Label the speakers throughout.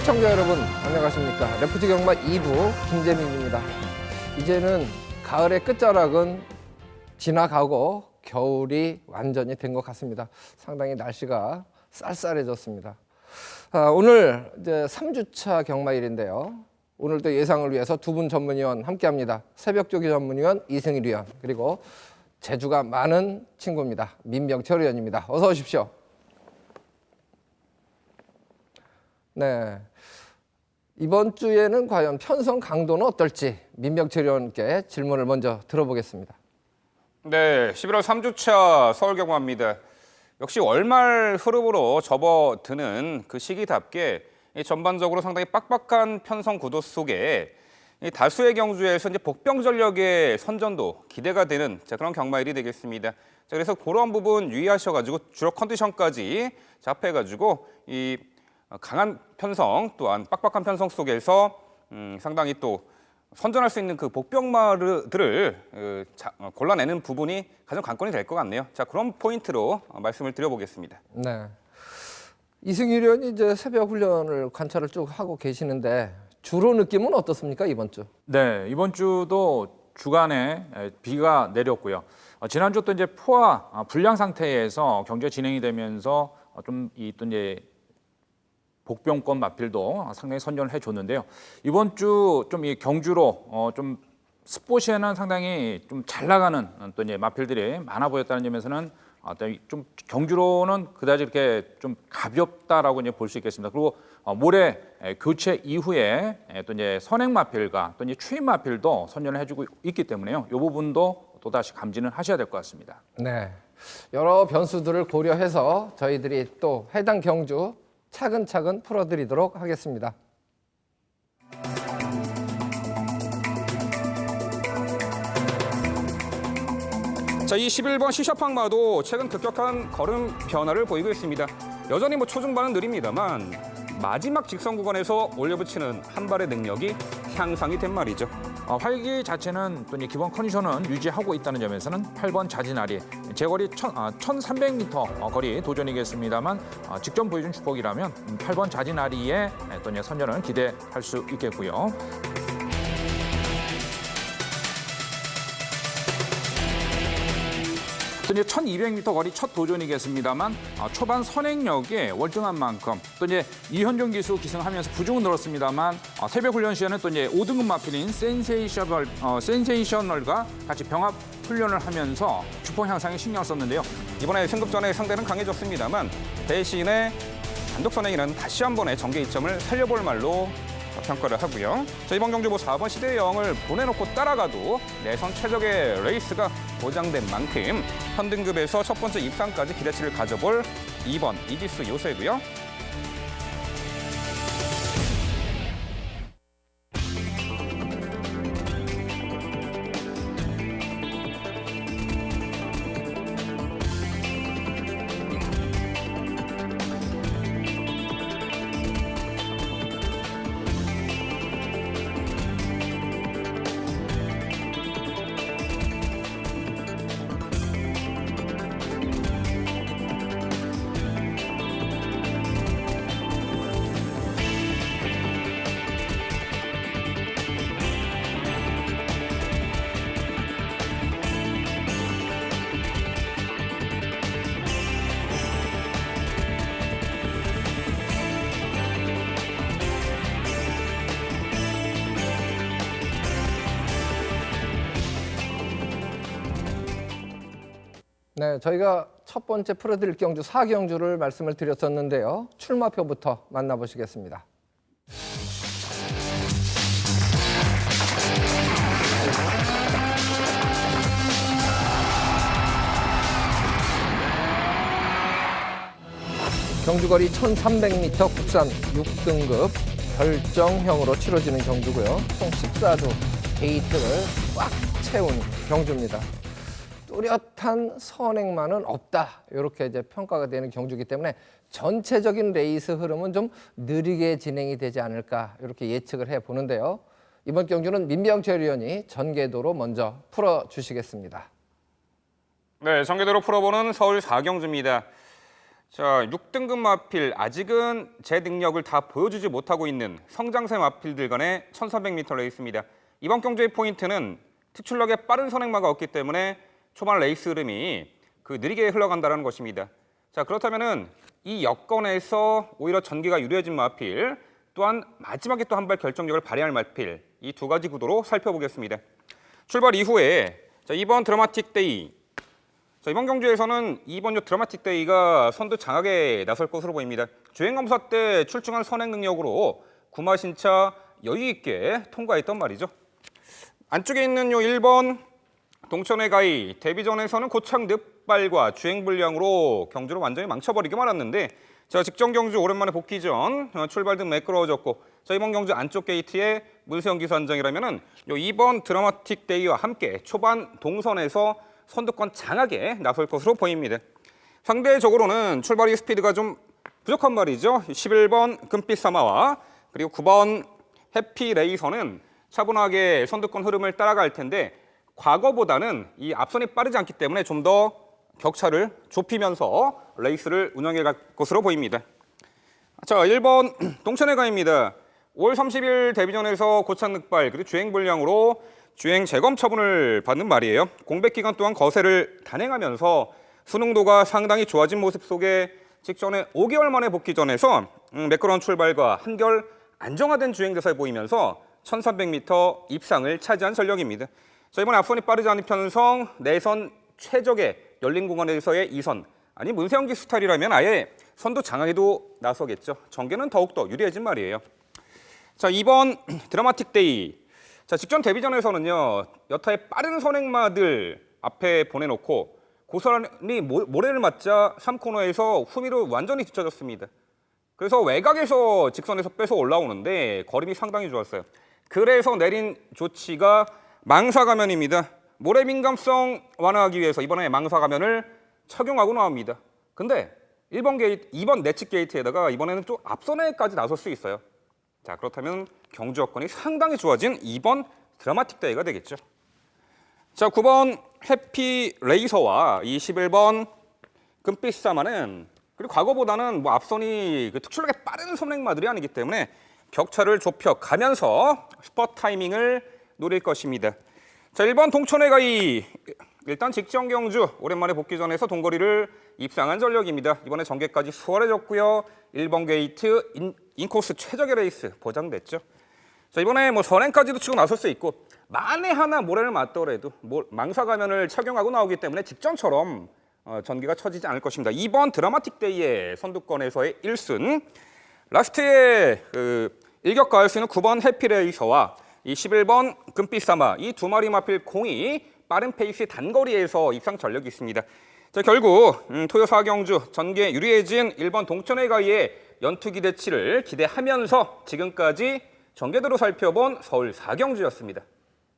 Speaker 1: 시청자 여러분 안녕하십니까. 레포트 경마 2부 김재민입니다. 이제는 가을의 끝자락은 지나가고 겨울이 완전히 된 것 같습니다. 상당히 날씨가 쌀쌀해졌습니다. 오늘 이제 3주차 경마일인데요. 오늘도 예상을 위해서 두 분 전문위원 함께합니다. 새벽조기 전문위원 이승일 위원, 그리고 재주가 많은 친구입니다. 민병철 의원입니다. 어서 오십시오. 네, 이번 주에는 과연 편성 강도는 어떨지 민병철 의원께 질문을 먼저 들어보겠습니다.
Speaker 2: 네, 11월 3주차 서울경마입니다. 역시 월말 흐름으로 접어드는 그 시기답게 전반적으로 상당히 빡빡한 편성 구도 속에 다수의 경주에서 이제 복병 전력의 선전도 기대가 되는 그런 경마일이 되겠습니다. 그래서 그런 부분 유의하셔가지고 주력 컨디션까지 잡혀가지고 이 강한 편성 또한 빡빡한 편성 속에서 상당히 또 선전할 수 있는 그 복병마들을 골라내는 부분이 가장 관건이 될 것 같네요. 자, 그런 포인트로 말씀을 드려보겠습니다.
Speaker 1: 네, 이승일 의원이 이제 새벽 훈련을 관찰을 쭉 하고 계시는데 주로 느낌은 어떻습니까, 이번 주?
Speaker 3: 네, 이번 주도 주간에 비가 내렸고요. 지난주 또 이제 포화 불량 상태에서 경기가 진행이 되면서 좀 이 또 이제 복병권 마필도 상당히 선전을 해줬는데요. 이번 주 좀 이 경주로 좀 스포츠에는 상당히 좀 잘 나가는 또 이제 마필들이 많아 보였다는 점에서는 좀 경주로는 그다지 이렇게 좀 가볍다라고 이제 볼 수 있겠습니다. 그리고 모레 교체 이후에 또 이제 선행 마필과 또 이제 추임 마필도 선전을 해주고 있기 때문에요. 이 부분도 또 다시 감지는 하셔야 될 것 같습니다.
Speaker 1: 네, 여러 변수들을 고려해서 저희들이 또 해당 경주 차근차근 풀어드리도록 하겠습니다.
Speaker 2: 자, 이 11번 시샤팡마도 최근 급격한 걸음 변화를 보이고 있습니다. 여전히 초중반은 느립니다만 마지막 직선 구간에서 올려붙이는 한 발의 능력이 향상이 된 말이죠.
Speaker 3: 활기 자체는 또 이제 기본 컨디션은 유지하고 있다는 점에서는 8번 자진아리 제거리 1,300m 거리 도전이겠습니다만 직전 보여준 축복이라면 8번 자진아리의 또 이제 선전을 기대할 수 있겠고요. 또 이제 1,200m 거리 첫 도전이겠습니다만 초반 선행력에 월등한 만큼 또 이제 이현종 기수 기승하면서 부중은 늘었습니다만 새벽 훈련 시에는 또 이제 5등급 마필인 센세이셔널과 같이 병합 훈련을 하면서 주포 향상에 신경을 썼는데요.
Speaker 2: 이번에 승급전의 상대는 강해졌습니다만 대신에 단독 선행이라는 다시 한 번의 전개 이점을 살려볼 말로 평가를 하고요. 자, 이번 경주 4번 시대의 영을 보내놓고 따라가도 내선 최적의 레이스가 보장된 만큼 현 등급에서 첫 번째 입상까지 기대치를 가져볼 2번 이디스 요새고요.
Speaker 1: 네, 저희가 첫 번째 풀어드릴 경주 4경주를 말씀을 드렸었는데요. 출마표부터 만나보시겠습니다. 경주거리 1,300m 국산 6등급 결정형으로 치러지는 경주고요. 총 14주 게이트를 꽉 채운 경주입니다. 뚜렷한 선행만은 없다, 이렇게 이제 평가가 되는 경주이기 때문에 전체적인 레이스 흐름은 좀 느리게 진행이 되지 않을까, 이렇게 예측을 해보는데요. 이번 경주는 민병철 의원이 전개도로 먼저 풀어주시겠습니다.
Speaker 2: 네, 전개도로 풀어보는 서울 4경주입니다. 자, 6등급 마필 아직은 제 능력을 다 보여주지 못하고 있는 성장세 마필들 간의 1300m 레이스입니다. 이번 경주의 포인트는 특출나게 빠른 선행마가 없기 때문에 초반 레이스 흐름이 느리게 흘러간다는 것입니다. 자, 그렇다면은 이 여건에서 오히려 전개가 유리해진 마필, 또한 마지막에 또 한 발 결정력을 발휘할 마필, 이 두 가지 구도로 살펴보겠습니다. 출발 이후에 자, 이번 드라마틱 데이, 자, 이번 경주에서는 이번 드라마틱 데이가 선두 장악에 나설 것으로 보입니다. 주행 검사 때 출중한 선행 능력으로 구마신차 여유 있게 통과했던 말이죠. 안쪽에 있는 요 1번 동천의 가이, 데뷔전에서는 고착 늑발과 주행 불량으로 경주를 완전히 망쳐버리게 말았는데, 자, 직전 경주 오랜만에 복귀 전 출발 등 매끄러워졌고, 자, 이번 경주 안쪽 게이트에 문세영 기수 안정이라면은 요 이번 드라마틱 데이와 함께 초반 동선에서 선두권 장악에 나설 것으로 보입니다. 상대적으로는 출발이 스피드가 좀 부족한 말이죠. 11번 금빛 사마와 그리고 9번 해피 레이서는 차분하게 선두권 흐름을 따라갈 텐데, 과거보다는 이 앞선이 빠르지 않기 때문에 좀 더 격차를 좁히면서 레이스를 운영해 갈 것으로 보입니다. 자, 1번 동천의 가입니다. 5월 30일 데뷔전에서 고착 늑발 그리고 주행 불량으로 주행 재검 처분을 받는 말이에요. 공백 기간 동안 거세를 단행하면서 수능도가 상당히 좋아진 모습 속에 직전에 5개월 만에 복귀전에서 매끄러운 출발과 한결 안정화된 주행 대사를 보이면서 1300m 입상을 차지한 전력입니다. 자, 이번에 앞선이 빠르지 않은 편성, 내선 최적의 열린 공간에서의 2선, 아니 문세영 스타일이라면 아예 선두 장악에도 나서겠죠. 전개는 더욱더 유리해진 말이에요. 자, 이번 드라마틱 데이, 자, 직전 데뷔전에서는요 여타의 빠른 선행마들 앞에 보내놓고 고스란히 모래를 맞자 3코너에서 후미로 완전히 뒤쳐졌습니다. 그래서 외곽에서 직선에서 빼서 올라오는데 거림이 상당히 좋았어요. 그래서 내린 조치가 망사가면입니다. 모래 민감성 완화하기 위해서 이번에 망사가면을 착용하고 나옵니다. 근데 1번 게이트, 2번 내측 게이트에다가 이번에는 또 앞선에까지 나설 수 있어요. 자, 그렇다면 경주 여건이 상당히 좋아진 2번 드라마틱 데이가 되겠죠. 자, 9번 해피 레이서와 21번 금빛 사마는 그리고 과거보다는 앞선이 특출나게 빠른 선행마들이 아니기 때문에 격차를 좁혀 가면서 스퍼트 타이밍을 노릴 것입니다. 자, 1번 동천의 가이, 일단 직전 경주 오랜만에 복귀전에서 동거리를 입상한 전력입니다. 이번에 전개까지 수월해졌고요. 1번 게이트 인코스 최적의 레이스 보장됐죠. 자, 이번에 선행까지도 치고 나설 수 있고, 만에 하나 모래를 맞더라도 망사 가면을 착용하고 나오기 때문에 직전처럼 전개가 처지지 않을 것입니다. 2번 드라마틱 데이의 선두권에서의 1순, 라스트에 일격 가할 수 있는 9번 해피레이서와 이 11번 금빛사마, 이 두 마리 마필 공이 빠른 페이스의 단거리에서 입상 전력이 있습니다. 자, 결국 토요 4경주 전개 유리해진 1번 동천의 가이의 연투 기대치를 기대하면서 지금까지 전개도로 살펴본 서울 4경주였습니다.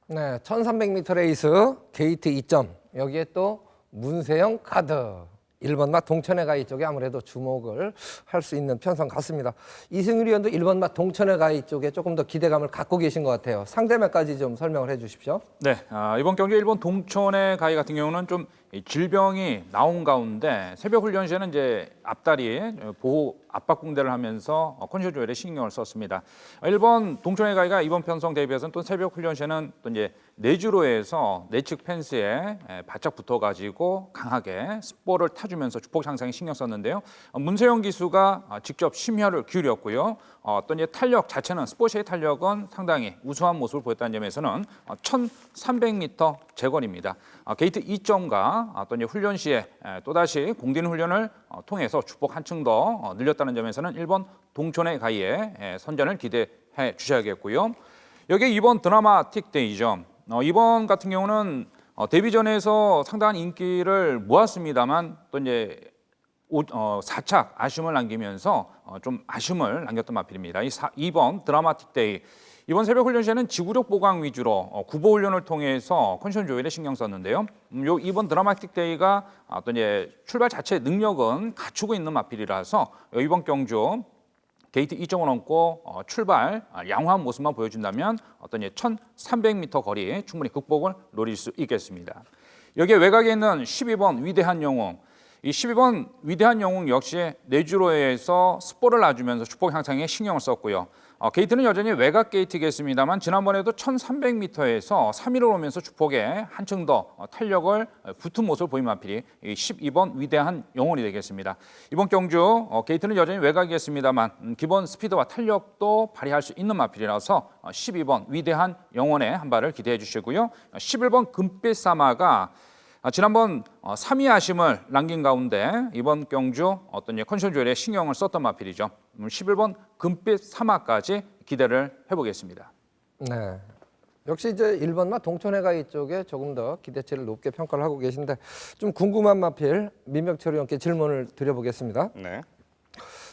Speaker 1: 네, 1300m 레이스 게이트 2점, 여기에 또 문세영 카드 1번 맛 동천의 가이 쪽에 아무래도 주목을 할 수 있는 편성 같습니다. 이승일 위원도 1번 맛 동천의 가이 쪽에 조금 더 기대감을 갖고 계신 것 같아요. 상대매까지 좀 설명을 해 주십시오.
Speaker 3: 네, 이번 경기 일본 동천의 가이 같은 경우는 좀 질병이 나온 가운데 새벽 훈련 시에는 이제 앞다리 보호 압박 붕대를 하면서 컨디션 조절에 신경을 썼습니다. 일본 동천의 가이가 이번 편성 대비해서는 또 새벽 훈련 시에는 또 이제 내주로에서 내측 펜스에 바짝 붙어가지고 강하게 스포를 타주면서 주폭 향상에 신경 썼는데요. 문세영 기수가 직접 심혈을 기울였고요. 또 이제 탄력 자체는 스포츠의 탄력은 상당히 우수한 모습을 보였다는 점에서는 1,300m 제거리입니다. 게이트 2점과 또 이제 훈련 시에 또다시 공디는 훈련을 통해서 주폭 한층 더 늘렸다는 점에서는 1번 동천의 가이의 선전을 기대해 주셔야겠고요. 여기에 이번 드라마틱 데이죠. 이번 같은 경우는 데뷔전에서 상당한 인기를 모았습니다만 또 이제 4착 아쉬움을 남기면서 좀 아쉬움을 남겼던 마필입니다. 2번 드라마틱 데이, 이번 새벽 훈련 시에는 지구력 보강 위주로 구보 훈련을 통해서 컨디션 조절에 신경 썼는데요. 요 이번 드라마틱 데이가 또 이제 출발 자체 능력은 갖추고 있는 마필이라서 이번 경주 게이트 2점을 넘고 출발 양호한 모습만 보여준다면 어떤 1,300m 거리 충분히 극복을 노릴 수 있겠습니다. 여기에 외곽에 있는 12번 위대한 영웅, 이 12번 위대한 영웅 역시 내주로에서 스포를 놔주면서 주폭 향상에 신경을 썼고요. 게이트는 여전히 외곽 게이트겠습니다만 지난번에도 1,300m에서 3위를 오면서 주폭에 한층 더 탄력을 붙은 모습을 보인 마필이 12번 위대한 영혼이 되겠습니다. 이번 경주 게이트는 여전히 외곽이겠습니다만 기본 스피드와 탄력도 발휘할 수 있는 마필이라서 12번 위대한 영혼의 한 발을 기대해 주시고요. 11번 금빛 사마가 지난번 3위 아심을 남긴 가운데 이번 경주 어떤 컨디션 조율에 신경을 썼던 마필이죠. 11번 금빛 사마까지 기대를 해보겠습니다.
Speaker 1: 네. 역시 이제 1번마 동천회가이 쪽에 조금 더 기대치를 높게 평가를 하고 계신데 좀 궁금한 마필 민병철 의원께 질문을 드려보겠습니다.
Speaker 2: 네.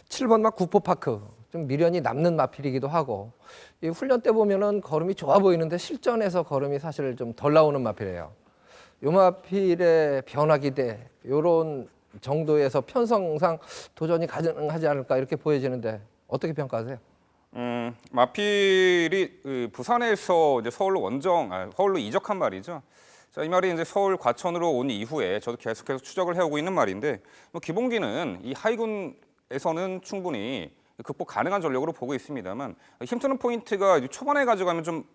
Speaker 1: 7번마 구포파크 좀 미련이 남는 마필이기도 하고 이 훈련 때 보면은 걸음이 좋아 보이는데 실전에서 걸음이 사실 좀 덜 나오는 마필이에요. 요 마필의 변화 기대 요런 정도에서 편성상 도전이 가능하지 않을까 이렇게 보여지는데 어떻게 평가하세요?
Speaker 2: 마필이 부산에서 이제 서울로 이적한 말이죠. 자, 이 말이 이제 서울 과천으로 온 이후에 저도 계속해서 추적을 해오고 있는 말인데 뭐 기본기는 이 하이군에서는 충분히 극복 가능한 전력으로 보고 있습니다만 힘쓰는 포인트가 초반에 가져가면 좀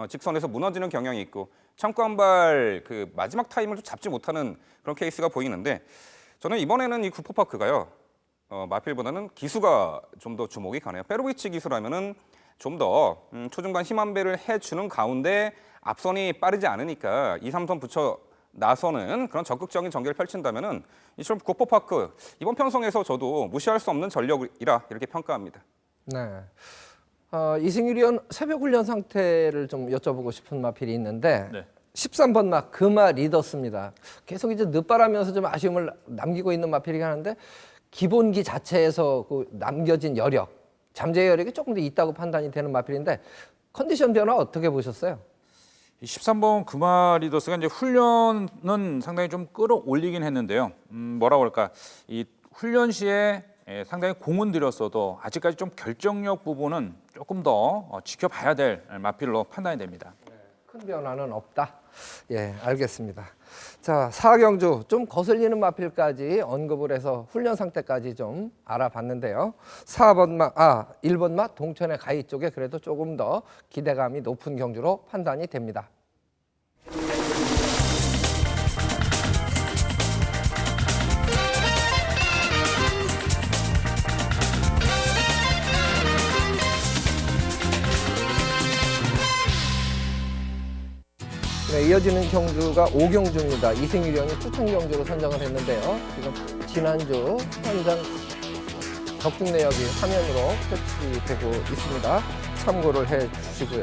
Speaker 2: 직선에서 무너지는 경향이 있고 창고 한 발 그 마지막 타임을 좀 잡지 못하는 그런 케이스가 보이는데 저는 이번에는 이 구포파크가요 마필보다는 기수가 좀 더 주목이 가네요. 페로비치 기수라면은 좀 더 초중반 힘 한 배를 해주는 가운데 앞선이 빠르지 않으니까 2, 3선 붙여 나서는 그런 적극적인 전개를 펼친다면은 이처럼 구포파크 이번 편성에서 저도 무시할 수 없는 전력이라 이렇게 평가합니다.
Speaker 1: 네. 이승일 의원 새벽 훈련 상태를 좀 여쭤보고 싶은 마필이 있는데
Speaker 3: 네.
Speaker 1: 13번 마 금화 리더스입니다. 계속 이제 늦바라면서 좀 아쉬움을 남기고 있는 마필이긴 하는데 기본기 자체에서 그 남겨진 여력, 잠재 여력이 조금 더 있다고 판단이 되는 마필인데 컨디션 변화 어떻게 보셨어요?
Speaker 3: 이 13번 금화리더스가 이제 훈련은 상당히 좀 끌어올리긴 했는데요. 뭐라고 할까? 이 훈련 시에 상당히 공은 들였어도 아직까지 좀 결정력 부분은 조금 더 지켜봐야 될 마필로 판단이 됩니다.
Speaker 1: 큰 변화는 없다. 예, 알겠습니다. 자, 4경주 좀 거슬리는 마필까지 언급을 해서 훈련 상태까지 좀 알아봤는데요. 1번 마 동천의 가이 쪽에 그래도 조금 더 기대감이 높은 경주로 판단이 됩니다. 네, 이어지는 경주가 5경주입니다. 이승일 의원이 추천 경주로 선정을 했는데요. 지금 지난주 현장 적중 내역이 화면으로 표시되고 있습니다. 참고를 해 주시고요.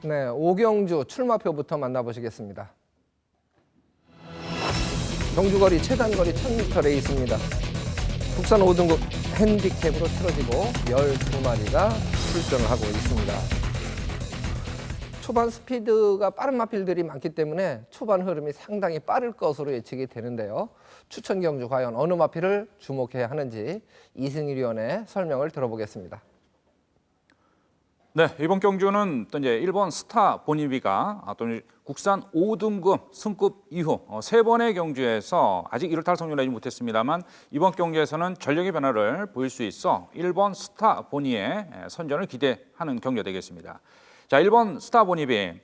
Speaker 1: 네, 5경주 출마표부터 만나보시겠습니다. 경주거리 최단거리 1000m 레이스입니다. 국산 5등급 핸디캡으로 치러지고 12마리가 출전을 하고 있습니다. 초반 스피드가 빠른 마필들이 많기 때문에 초반 흐름이 상당히 빠를 것으로 예측이 되는데요. 추천 경주 과연 어느 마필을 주목해야 하는지 이승일 위원의 설명을 들어보겠습니다.
Speaker 3: 네, 이번 경주는 또 이제 1번 스타 보니비가 또 국산 5등급 승급 이후 3번의 경주에서 아직 1월 탈 성공을 하지 못했습니다만 이번 경주에서는 전력의 변화를 보일 수 있어 1번 스타 보니의 선전을 기대하는 경기가 되겠습니다. 자, 1번 스타 보니비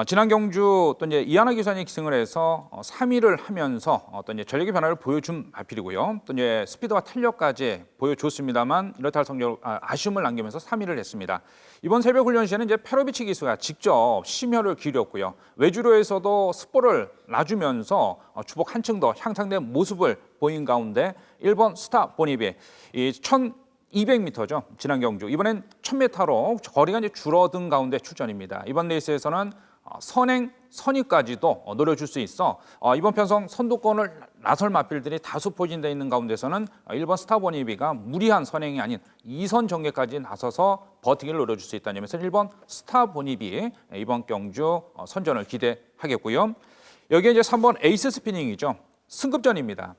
Speaker 3: 지난 경주 또 이제 이하나 기사님이 기승을 해서 3위를 하면서 어떤 이제 전력의 변화를 보여준 마필이고요. 또 이제 스피드와 탄력까지 보여줬습니다만 이렇다 할 성적 아쉬움을 남기면서 3위를 했습니다. 이번 새벽 훈련 시에는 이제 페로비치 기수가 직접 심혈을 기울였고요. 외주로에서도 스포를 놔주면서 주복 한층 더 향상된 모습을 보인 가운데 1번 스타 보니비 이 1200m죠. 지난 경주. 이번엔 1000m로 거리가 이제 줄어든 가운데 출전입니다. 이번 레이스에서는 선행, 선의까지도 노려줄 수 있어 이번 편성 선두권을 나설 마필들이 다수 포진되어 있는 가운데서는 1번 스타보니비가 무리한 선행이 아닌 2선 전개까지 나서서 버티기를 노려줄 수 있다는 점에서 1번 스타보니비 이번 경주 선전을 기대하겠고요. 여기에 이제 3번 에이스 스피닝이죠. 승급전입니다.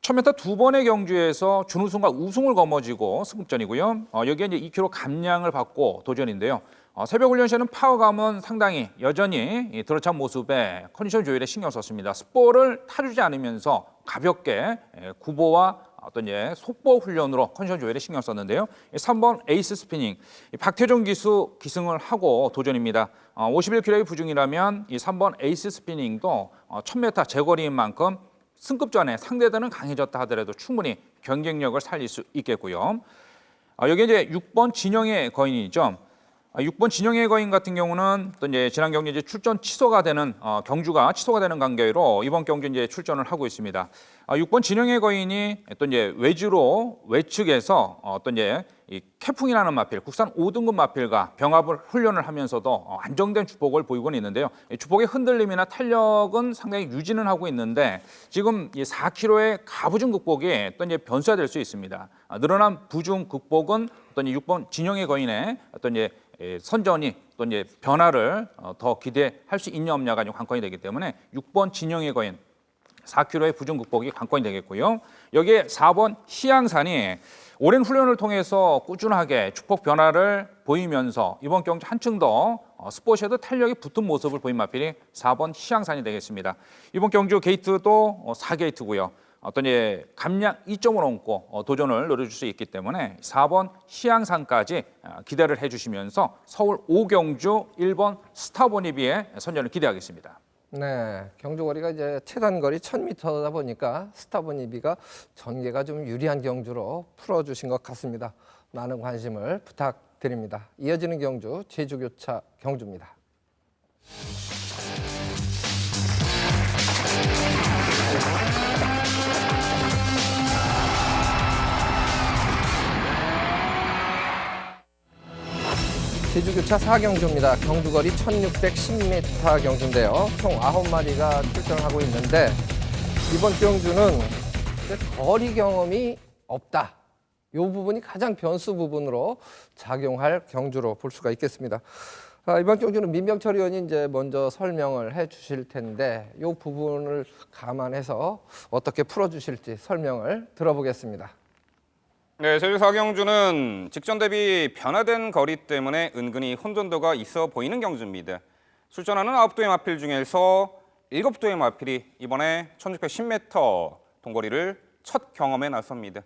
Speaker 3: 1000m 두 번의 경주에서 준우승과 우승을 거머쥐고 승급전이고요. 여기에 이제 2kg 감량을 받고 도전인데요. 새벽 훈련 시에는 파워감은 상당히 여전히 이 드러찬 모습에 컨디션 조율에 신경 썼습니다. 스포를 타주지 않으면서 가볍게 구보와 어떤 속보 훈련으로 컨디션 조율에 신경 썼는데요. 3번 에이스 스피닝, 박태종 기수 기승을 하고 도전입니다. 51kg의 부중이라면 이 3번 에이스 스피닝도 1000m 제거리인 만큼 승급전에 상대들은 강해졌다 하더라도 충분히 경쟁력을 살릴 수 있겠고요. 여기 이제 6번 진영의 거인이죠. 6번 진영의 거인 같은 경우는 또 이제 지난 경기 이제 출전 취소가 되는 경주가 취소가 되는 관계로 이번 경기 이제 출전을 하고 있습니다. 6번 진영의 거인이 또 이제 외주로 외측에서 또 이제 이 캐풍이라는 마필, 국산 5등급 마필과 병합을 훈련을 하면서도 안정된 주폭을 보이고는 있는데요. 주폭의 흔들림이나 탄력은 상당히 유지는 하고 있는데 지금 이 4kg의 가부중 극복이 또 이제 변수가 될 수 있습니다. 늘어난 부중 극복은 어떤 6번 진영의 거인의 어떤 이제 선전이 또 이제 변화를 더 기대할 수 있냐 없냐가 관건이 되기 때문에 6번 진영의 거인 4kg의 부중 극복이 관건이 되겠고요. 여기에 4번 희양산이 오랜 훈련을 통해서 꾸준하게 주폭 변화를 보이면서 이번 경기 한층 더 스포츠에도 탄력이 붙은 모습을 보인 마필이 4번 희양산이 되겠습니다. 이번 경주 게이트도 4게이트고요. 어떤 감량 2점을 얹고 도전을 노려줄 수 있기 때문에 4번 희양산까지 기대를 해주시면서 서울 5경주 1번 스타보니비의 선전을 기대하겠습니다.
Speaker 1: 네, 경주거리가 이제 최단 거리 1000m다 보니까 스타보니비가 전개가 좀 유리한 경주로 풀어주신 것 같습니다. 많은 관심을 부탁드립니다. 이어지는 경주 제주교차 경주입니다. 제주교차 4경주입니다. 경주거리 1610m 경주인데요. 총 9마리가 출전하고 있는데 이번 경주는 거리 경험이 없다. 이 부분이 가장 변수 부분으로 작용할 경주로 볼 수가 있겠습니다. 이번 경주는 민병철 의원이 이제 먼저 설명을 해 주실 텐데 이 부분을 감안해서 어떻게 풀어주실지 설명을 들어보겠습니다.
Speaker 2: 네, 제주 4경주는 직전 대비 변화된 거리 때문에 은근히 혼돈도가 있어 보이는 경주입니다. 출전하는 9도의 마필 중에서 7도의 마필이 이번에 1610m 동거리를 첫 경험에 나섭니다.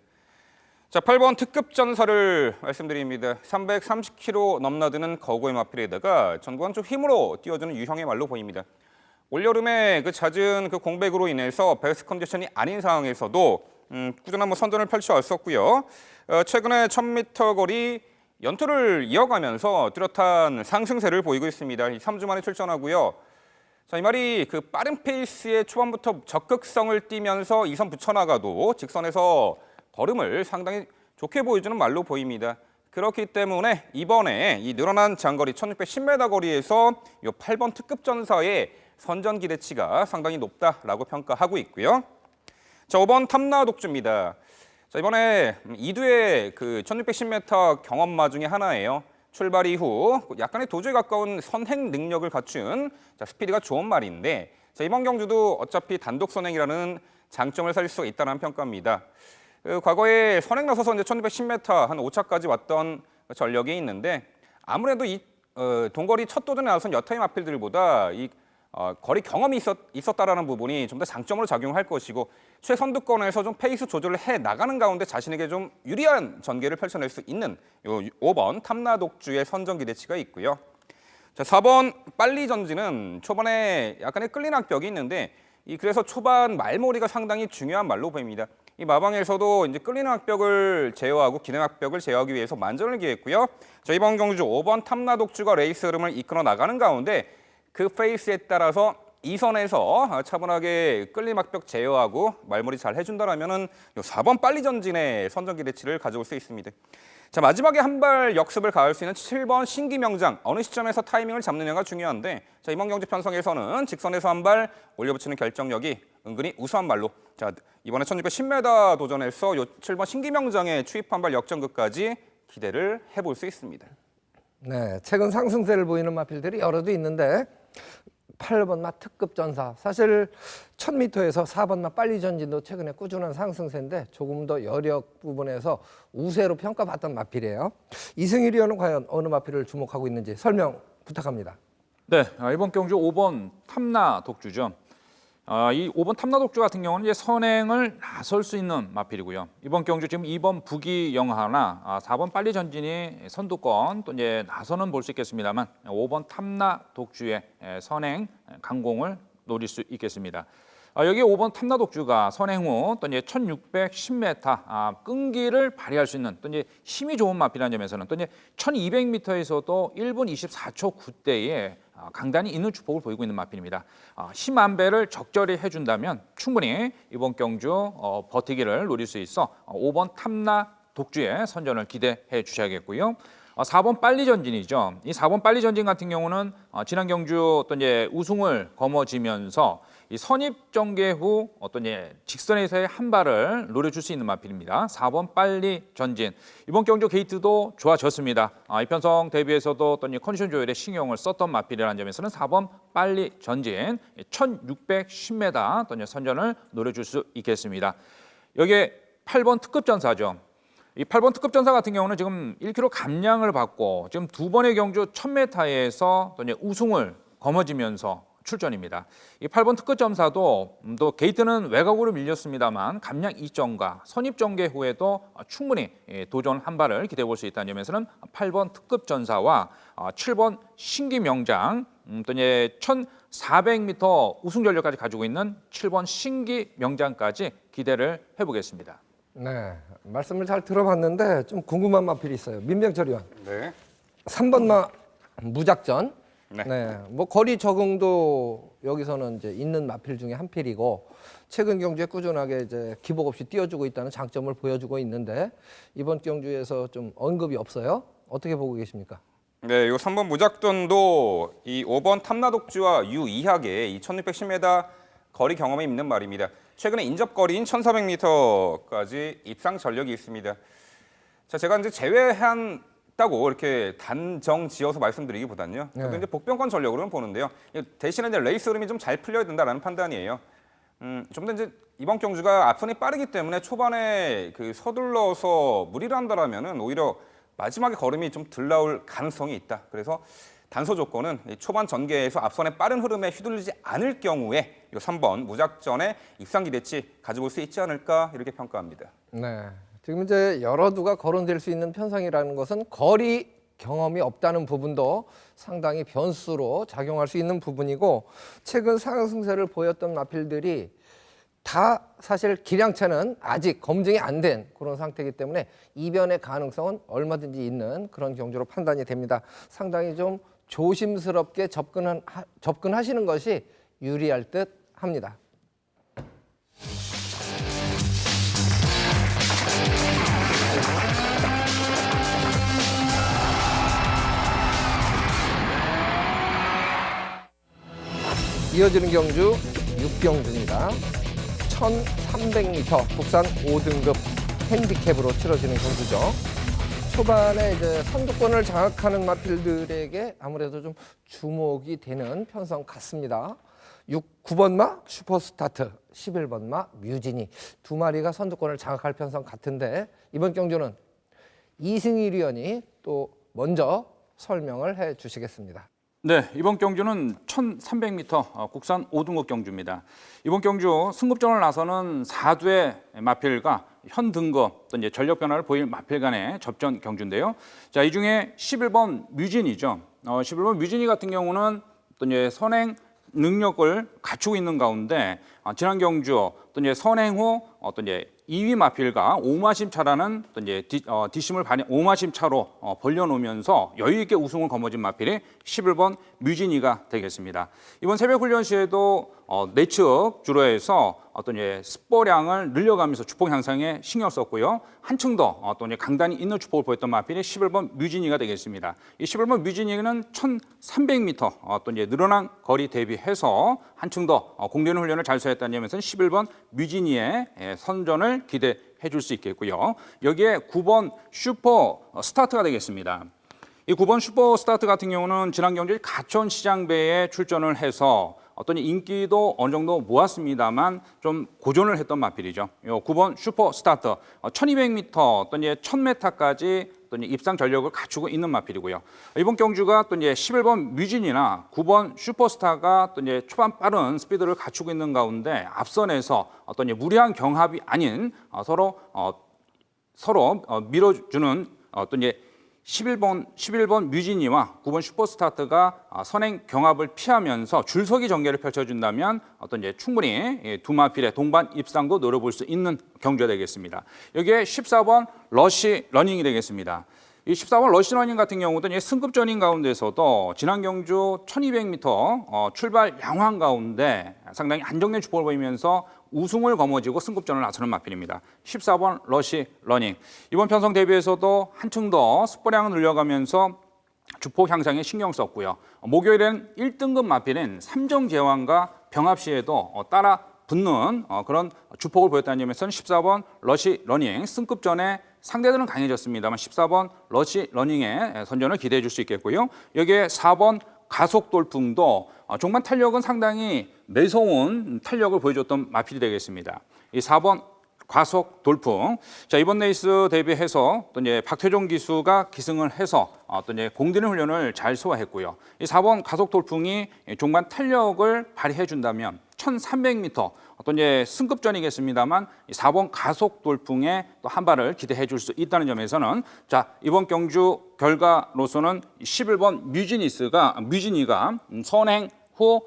Speaker 2: 자, 8번 특급 전사를 말씀드립니다. 330km 넘나드는 거고의 마필에다가 전구간 좀 힘으로 띄워주는 유형의 말로 보입니다. 올여름에 그 잦은 그 공백으로 인해서 베스트 컨디션이 아닌 상황에서도 꾸준한 선전을 펼쳐왔었고요. 최근에 1000m 거리 연투를 이어가면서 뚜렷한 상승세를 보이고 있습니다. 3주 만에 출전하고요. 자, 이 말이 그 빠른 페이스에 초반부터 적극성을 띠면서 2선 붙여나가도 직선에서 걸음을 상당히 좋게 보여주는 말로 보입니다. 그렇기 때문에 이번에 이 늘어난 장거리 1610m 거리에서 이 8번 특급 전사의 선전 기대치가 상당히 높다라고 평가하고 있고요. 자, 5번 탐나 독주입니다. 자, 이번에 2두의 그 1610m 경험마 중에 하나예요. 출발 이후 약간의 도주에 가까운 선행 능력을 갖춘 스피드가 좋은 말인데 자, 이번 경주도 어차피 단독 선행이라는 장점을 살릴 수 있다는 평가입니다. 과거에 선행 나서서 이제 1610m 한 5차까지 왔던 전력이 있는데 아무래도 이 동거리 첫 도전에 나선 여타의 마필들보다 이 거리 경험이 있었다라는 부분이 좀 더 장점으로 작용할 것이고 최선두권에서 좀 페이스 조절을 해 나가는 가운데 자신에게 좀 유리한 전개를 펼쳐낼 수 있는 요 5번 탐나독주의 선전 기대치가 있고요. 자, 4번 빨리 전지는 초반에 약간의 끌린 악벽이 있는데 그래서 초반 말몰이가 상당히 중요한 말로 보입니다. 이 마방에서도 이제 끌리는 악벽을 제어하고 기능 악벽을 제어하기 위해서 만전을 기했고요. 자, 이번 경주 5번 탐나독주가 레이스 흐름을 이끌어 나가는 가운데 그 페이스에 따라서 2선에서 차분하게 끌림 악벽 제어하고 말몰이 잘 해준다라면은 4번 빨리 전진의 선전 기대치를 가져올 수 있습니다. 자, 마지막에 한 발 역습을 가할 수 있는 7번 신기명장 어느 시점에서 타이밍을 잡느냐가 중요한데 자, 이번 경주 편성에서는 직선에서 한 발 올려붙이는 결정력이 은근히 우수한 말로 자, 이번에 1610m 도전에서 요 7번 신기명장의 추입 한 발 역전극까지 기대를 해볼 수 있습니다.
Speaker 1: 네, 최근 상승세를 보이는 마필들이 여러도 있는데 8번마 특급 전사. 사실 1000m에서 4번마 빨리 전진도 최근에 꾸준한 상승세인데 조금 더 여력 부분에서 우세로 평가받던 마필이에요. 이승일 위원은 과연 어느 마필을 주목하고 있는지 설명 부탁합니다.
Speaker 3: 네, 이번 경주 5번 탐나 독주죠. 이 5번 탐나 독주 같은 경우는 이제 선행을 나설 수 있는 마필이고요. 이번 경주 지금 2번 부기 영하나 4번 빨리 전진이 선두권 또 이제 나서는 볼 수 있겠습니다만 5번 탐나 독주의 선행 강공을 노릴 수 있겠습니다. 여기 5번 탐나 독주가 선행 후 또 이제 1610m 끈기를 발휘할 수 있는 또 이제 힘이 좋은 마필이라는 점에서는 또 이제 1200m에서도 1분 24초 9대에 강단이 있는 주폭을 보이고 있는 마필입니다. 힘 안배를 적절히 해준다면 충분히 이번 경주 버티기를 노릴 수 있어 5번 탐나 독주의 선전을 기대해 주셔야겠고요. 4번 빨리 전진이죠. 이 4번 빨리 전진 같은 경우는 지난 경주 또 이제 우승을 거머쥐면서 이 선입 전개 후 어떤 직선에서의 한 발을 노려줄 수 있는 마필입니다. 4번 빨리 전진. 이번 경주 게이트도 좋아졌습니다. 이 편성 대비해서도 어떤 컨디션 조절에 신경을 썼던 마필이라는 점에서는 4번 빨리 전진 1610m 어떤 선전을 노려줄 수 있겠습니다. 여기에 8번 특급 전사죠. 이 8번 특급 전사 같은 경우는 지금 1km 감량을 받고 지금 두 번의 경주 1000m에서 또 이제 우승을 거머쥐면서 출전입니다. 이 8번 특급 전사도 또 게이트는 외곽으로 밀렸습니다만 감량 이전과 선입 전개 후에도 충분히 도전 한 발을 기대해 볼 수 있다는 점에서는 8번 특급 전사와 7번 신기 명장 또 이제 1400m 우승 전력까지 가지고 있는 7번 신기 명장까지 기대를 해보겠습니다.
Speaker 1: 네, 말씀을 잘 들어봤는데 좀 궁금한 마필이 있어요. 민병철 의원.
Speaker 2: 네.
Speaker 1: 3번마 무작전.
Speaker 2: 네.
Speaker 1: 네, 뭐 거리 적응도 여기서는 이제 있는 마필 중에 한 필이고 최근 경주에 꾸준하게 이제 기복 없이 뛰어주고 있다는 장점을 보여주고 있는데 이번 경주에서 좀 언급이 없어요. 어떻게 보고 계십니까?
Speaker 2: 네, 요 3번 무작전도 이 5번 탐나독주와 유이하게 2610m 거리 경험이 있는 말입니다. 최근에 인접 거리인 1400m까지 입상 전력이 있습니다. 자, 제가 이제 제외한다고 이렇게 단정 지어서 말씀드리기보다는요. 저도 이제 복병권 전력으로는 보는데요. 대신에 이제 레이스 흐름이 좀 잘 풀려야 된다라는 판단이에요. 좀 더 이제 이번 경주가 앞선이 빠르기 때문에 초반에 그 서둘러서 무리를 한다라면은 오히려 마지막에 걸음이 좀 덜 나올 가능성이 있다. 그래서 단서 조건은 초반 전개에서 앞선의 빠른 흐름에 휘둘리지 않을 경우에 이 3번 무작전에 입상 기대치 가져볼 수 있지 않을까 이렇게 평가합니다.
Speaker 1: 네, 지금 이제 여러 두가 거론될 수 있는 편성이라는 것은 거리 경험이 없다는 부분도 상당히 변수로 작용할 수 있는 부분이고 최근 상승세를 보였던 마필들이 다 사실 기량차는 아직 검증이 안 된 그런 상태이기 때문에 이변의 가능성은 얼마든지 있는 그런 경주로 판단이 됩니다. 상당히 좀 조심스럽게 접근하시는 것이 유리할 듯 합니다. 이어지는 경주 6경주입니다. 1300m 국산 5등급 핸디캡으로 치러지는 경주죠. 초반에 이제 선두권을 장악하는 마필들에게 아무래도 좀 주목이 되는 편성 같습니다. 9번마 슈퍼스타트, 11번마 뮤지니 두 마리가 선두권을 장악할 편성 같은데 이번 경주는 이승일 위원이 또 먼저 설명을 해 주시겠습니다.
Speaker 3: 네, 이번 경주는 1300m 국산 5등급 경주입니다. 이번 경주 승급전을 나서는 4두의 마필과 현 등급 또 이제 전력 변화를 보일 마필 간의 접전 경주인데요. 자, 이 중에 11번 뮤진이죠. 11번 뮤진이 같은 경우는 또 이제 선행 능력을 갖추고 있는 가운데 지난 경주 또 이제 선행 후 또 이제 2위 마필과 오마심 차라는 또 이제 뒷심을 오마심 차로 벌려놓으면서 여유 있게 우승을 거머쥔 마필이 11번 뮤지니가 되겠습니다. 이번 새벽 훈련 시에도 내측 주로 해서 어떤 이제 스포량을 늘려가면서 주폭 향상에 신경 썼고요. 한층 더 어떤 이제 강단이 있는 주폭을 보였던 마필이 11번 뮤지니가 되겠습니다. 이 11번 뮤지니는 1300m 어떤 이제 늘어난 거리 대비해서 한층 더 공대는 훈련을 잘 수행했다는 점에서는 11번 뮤지니의 선전을 기대해 줄 수 있겠고요. 여기에 9번 슈퍼 스타트가 되겠습니다. 이 9번 슈퍼스타트 같은 경우는 지난 경주에 가천 시장배에 출전을 해서 어떤 인기도 어느 정도 모았습니다만 좀 고전을 했던 마필이죠. 이 9번 슈퍼스타트 1200m 또 이제 1000m까지 또 이제 입상 전력을 갖추고 있는 마필이고요. 이번 경주가 또 이제 11번 뮤진이나 9번 슈퍼스타가 또 이제 초반 빠른 스피드를 갖추고 있는 가운데 앞선에서 어떤 이제 무리한 경합이 아닌 서로 밀어주는 또 이제 11번 뮤지니와 9번 슈퍼스타트가 선행 경합을 피하면서 줄서기 전개를 펼쳐준다면 어떤 이제 충분히 두 마필의 동반 입상도 노려볼 수 있는 경주가 되겠습니다. 여기에 14번 러시 러닝이 되겠습니다. 이 14번 러시 러닝 같은 경우도 이제 승급전인 가운데서도 지난 경주 1200m 출발 양호한 가운데 상당히 안정된 주포를 보이면서 우승을 거머쥐고 승급전을 나서는 마필입니다. 14번 러시 러닝. 이번 편성 대비해서도 한층 더 습보량을 늘려가면서 주포 향상에 신경 썼고요. 목요일에는 1등급 마필인 삼정제왕과 병합 시에도 따라 붙는 그런 주폭을 보였다는 점에서는 14번 러시 러닝 승급전에 상대들은 강해졌습니다만 14번 러시 러닝의 선전을 기대해 줄 수 있겠고요. 여기에 4번 가속 돌풍도 종반 탄력은 상당히 매서운 탄력을 보여줬던 마필이 되겠습니다. 이 4번 과속 돌풍. 자, 이번 레이스 대비해서 또 이제 박태종 기수가 기승을 해서 또 이제 공들인 훈련을 잘 소화했고요. 이 4번 가속 돌풍이 종반 탄력을 발휘해 준다면 1300m 또 이제 승급전이겠습니다만 4번 가속 돌풍에 또 한 발을 기대해 줄 수 있다는 점에서는 자, 이번 경주 결과로서는 11번 뮤지니가 선행 후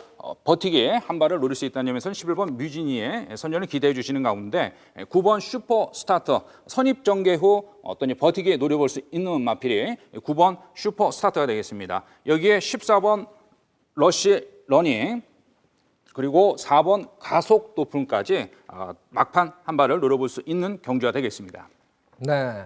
Speaker 3: 버티기에 한 발을 노릴 수 있다는 점에서는 11번 뮤지니의 선전을 기대해 주시는 가운데 9번 슈퍼스타트 선입 전개 후 어떤 버티기에 노려볼 수 있는 마필이 9번 슈퍼스타트가 되겠습니다. 여기에 14번 러시 러닝 그리고 4번 가속 도풍까지 막판 한 발을 노려볼 수 있는 경주가 되겠습니다.
Speaker 1: 네,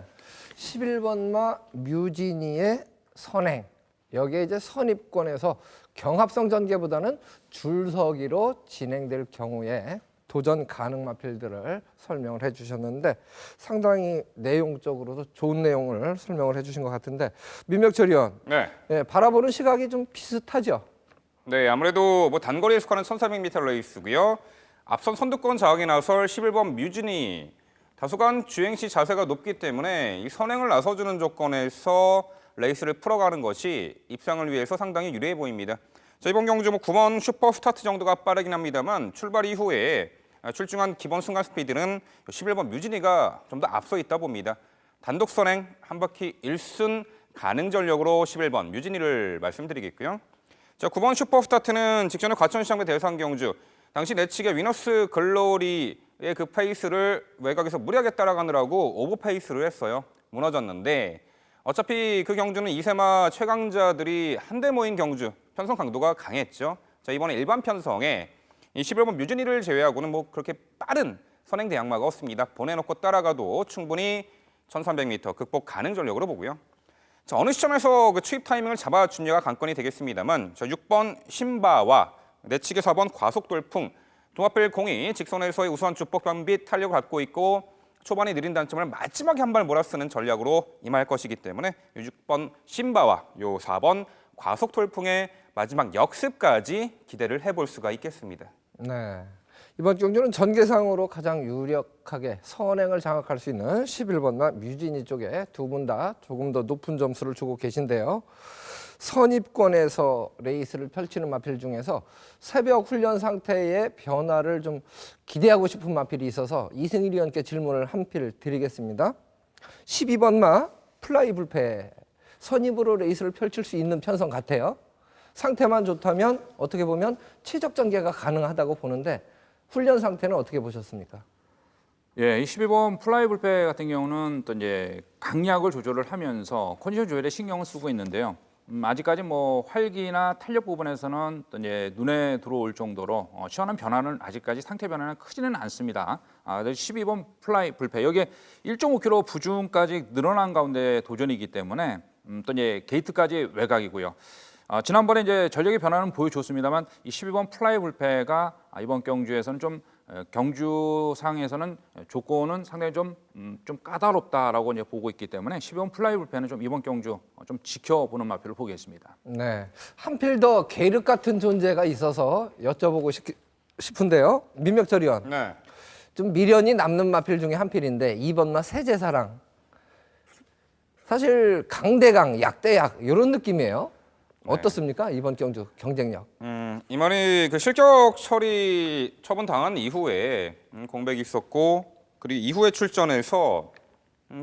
Speaker 1: 11번마 뮤지니의 선행. 여기에 이제 선입권에서 경합성 전개보다는 줄서기로 진행될 경우에 도전 가능 마필들을 설명을 해주셨는데 상당히 내용적으로도 좋은 내용을 설명을 해주신 것 같은데 민명철 의원,
Speaker 2: 네.
Speaker 1: 바라보는 시각이 좀 비슷하죠?
Speaker 2: 네, 아무래도 뭐 단거리에 속하는 1400m 레이스고요. 앞선 선두권 장악에 나설 11번 뮤지니 다소간 주행 시 자세가 높기 때문에 이 선행을 나서주는 조건에서 레이스를 풀어가는 것이 입상을 위해서 상당히 유리해 보입니다. 자, 이번 경주 9번 슈퍼스타트 정도가 빠르긴 합니다만 출발 이후에 출중한 기본 순간 스피드는 11번 뮤지니가 좀 더 앞서 있다 봅니다. 단독 선행 한 바퀴 1순 가능 전력으로 11번 뮤지니를 말씀드리겠고요. 자, 9번 슈퍼스타트는 직전에 과천시장배 대상 경주 당시 내측의 위너스 글로리의 그 페이스를 외곽에서 무리하게 따라가느라고 오버 페이스를 했어요. 무너졌는데 어차피 그 경주는 이세마 최강자들이 한데 모인 경주, 편성 강도가 강했죠. 자, 이번에 일반 편성에 이 11번 뮤지니를 제외하고는 뭐 그렇게 빠른 선행 대항마가 없습니다. 보내놓고 따라가도 충분히 1300m 극복 가능 전력으로 보고요. 자, 어느 시점에서 그 추입 타이밍을 잡아주냐가 관건이 되겠습니다만 저 6번 신바와 내측의 4번 과속 돌풍, 동아필 공이 직선에서의 우수한 주폭 변비 탄력을 갖고 있고 초반에 느린 단점을 마지막에 한 발 몰아쓰는 전략으로 임할 것이기 때문에 6번 신바와 요 4번 과속 돌풍의 마지막 역습까지 기대를 해볼 수가 있겠습니다.
Speaker 1: 네. 이번 경주는 전개상으로 가장 유력하게 선행을 장악할 수 있는 11번과 뮤지니 쪽에 두 분 다 조금 더 높은 점수를 주고 계신데요. 선입권에서 레이스를 펼치는 마필 중에서 새벽 훈련 상태의 변화를 좀 기대하고 싶은 마필이 있어서 이승일 의원께 질문을 한 필 드리겠습니다. 12번마 플라이 불패 선입으로 레이스를 펼칠 수 있는 편성 같아요. 상태만 좋다면 어떻게 보면 최적 전개가 가능하다고 보는데 훈련 상태는 어떻게 보셨습니까?
Speaker 3: 예, 이 12번 플라이 불패 같은 경우는 또 이제 강약을 조절을 하면서 컨디션 조절에 신경을 쓰고 있는데요. 아직까지 뭐 활기나 탄력 부분에서는 또 이제 눈에 들어올 정도로 시원한 변화는 아직까지 상태 변화는 크지는 않습니다. 12번 플라이 불패 여기에 1.5km 부중까지 늘어난 가운데 도전이기 때문에 또 이제 게이트까지 외곽이고요. 지난번에 이제 전력의 변화는 보여줬습니다만 이 12번 플라이 불패가 이번 경주에서는 좀 경주상에서는 조건은 상당히 좀 까다롭다라고 이제 보고 있기 때문에 12번 플라이 불패는 좀 이번 경주 좀 지켜보는 마표를 보겠습니다.
Speaker 1: 네, 한필 더 계륵 같은 존재가 있어서 여쭤보고 싶은데요. 민명철 의원,
Speaker 2: 네.
Speaker 1: 좀 미련이 남는 마필 중에 한 필인데 2번마 세제사랑. 사실 강대강, 약대약 이런 느낌이에요. 어떻습니까? 이번 경주 경쟁력.
Speaker 2: 이만희 그 실격 처리 처분 당한 이후에 공백이 있었고 그리고 이후에 출전해서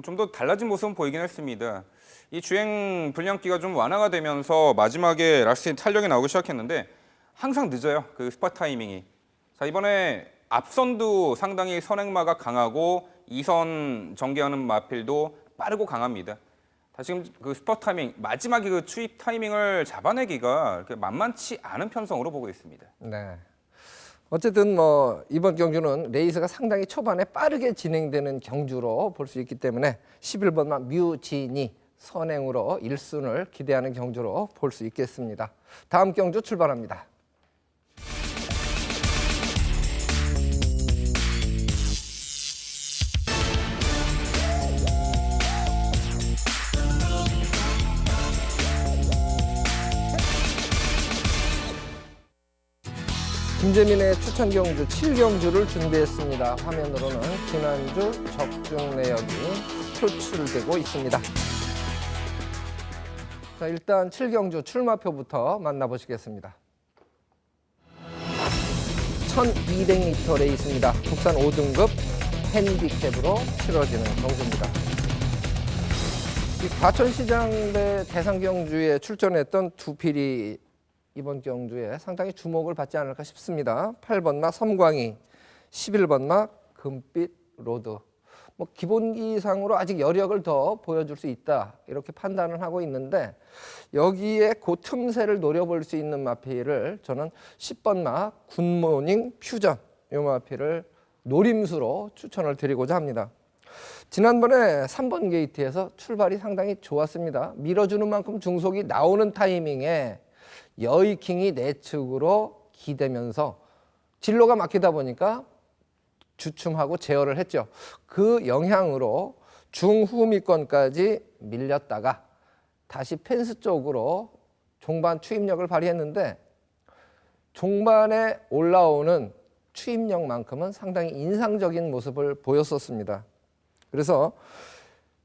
Speaker 2: 좀 더 달라진 모습은 보이긴 했습니다. 이 주행 불량기가 좀 완화가 되면서 마지막에 라스트 탄력이 나오기 시작했는데 항상 늦어요. 그 스팟 타이밍이. 자, 이번에 앞선도 상당히 선행마가 강하고 2선 전개하는 마필도 빠르고 강합니다. 지금 그 스팟 타이밍, 마지막에 그 추입 타이밍을 잡아내기가 그렇게 만만치 않은 편성으로 보고 있습니다.
Speaker 1: 네. 어쨌든 뭐 이번 경주는 레이스가 상당히 초반에 빠르게 진행되는 경주로 볼 수 있기 때문에 11번마 뮤지니 선행으로 1순을 기대하는 경주로 볼 수 있겠습니다. 다음 경주 출발합니다. 김재민의 추천 경주 7경주를 준비했습니다. 화면으로는 지난주 적중 내역이 표출되고 있습니다. 자, 일단 7경주 출마표부터 만나보시겠습니다. 1200m 레이스입니다. 국산 5등급 핸디캡으로 치러지는 경주입니다. 이 과천시장대 대상경주에 출전했던 두 필이 이번 경주에 상당히 주목을 받지 않을까 싶습니다. 8번마 섬광이, 11번마 금빛 로드. 뭐 기본기상으로 아직 여력을 더 보여줄 수 있다 이렇게 판단을 하고 있는데 여기에 그 틈새를 노려볼 수 있는 마필을 저는 10번마 굿모닝 퓨전 이 마필을 노림수로 추천을 드리고자 합니다. 지난번에 3번 게이트에서 출발이 상당히 좋았습니다. 밀어주는 만큼 중속이 나오는 타이밍에 여의킹이 내측으로 기대면서 진로가 막히다 보니까 주춤하고 제어를 했죠. 그 영향으로 중후미권까지 밀렸다가 다시 펜스 쪽으로 종반 추입력을 발휘했는데 종반에 올라오는 추입력만큼은 상당히 인상적인 모습을 보였었습니다. 그래서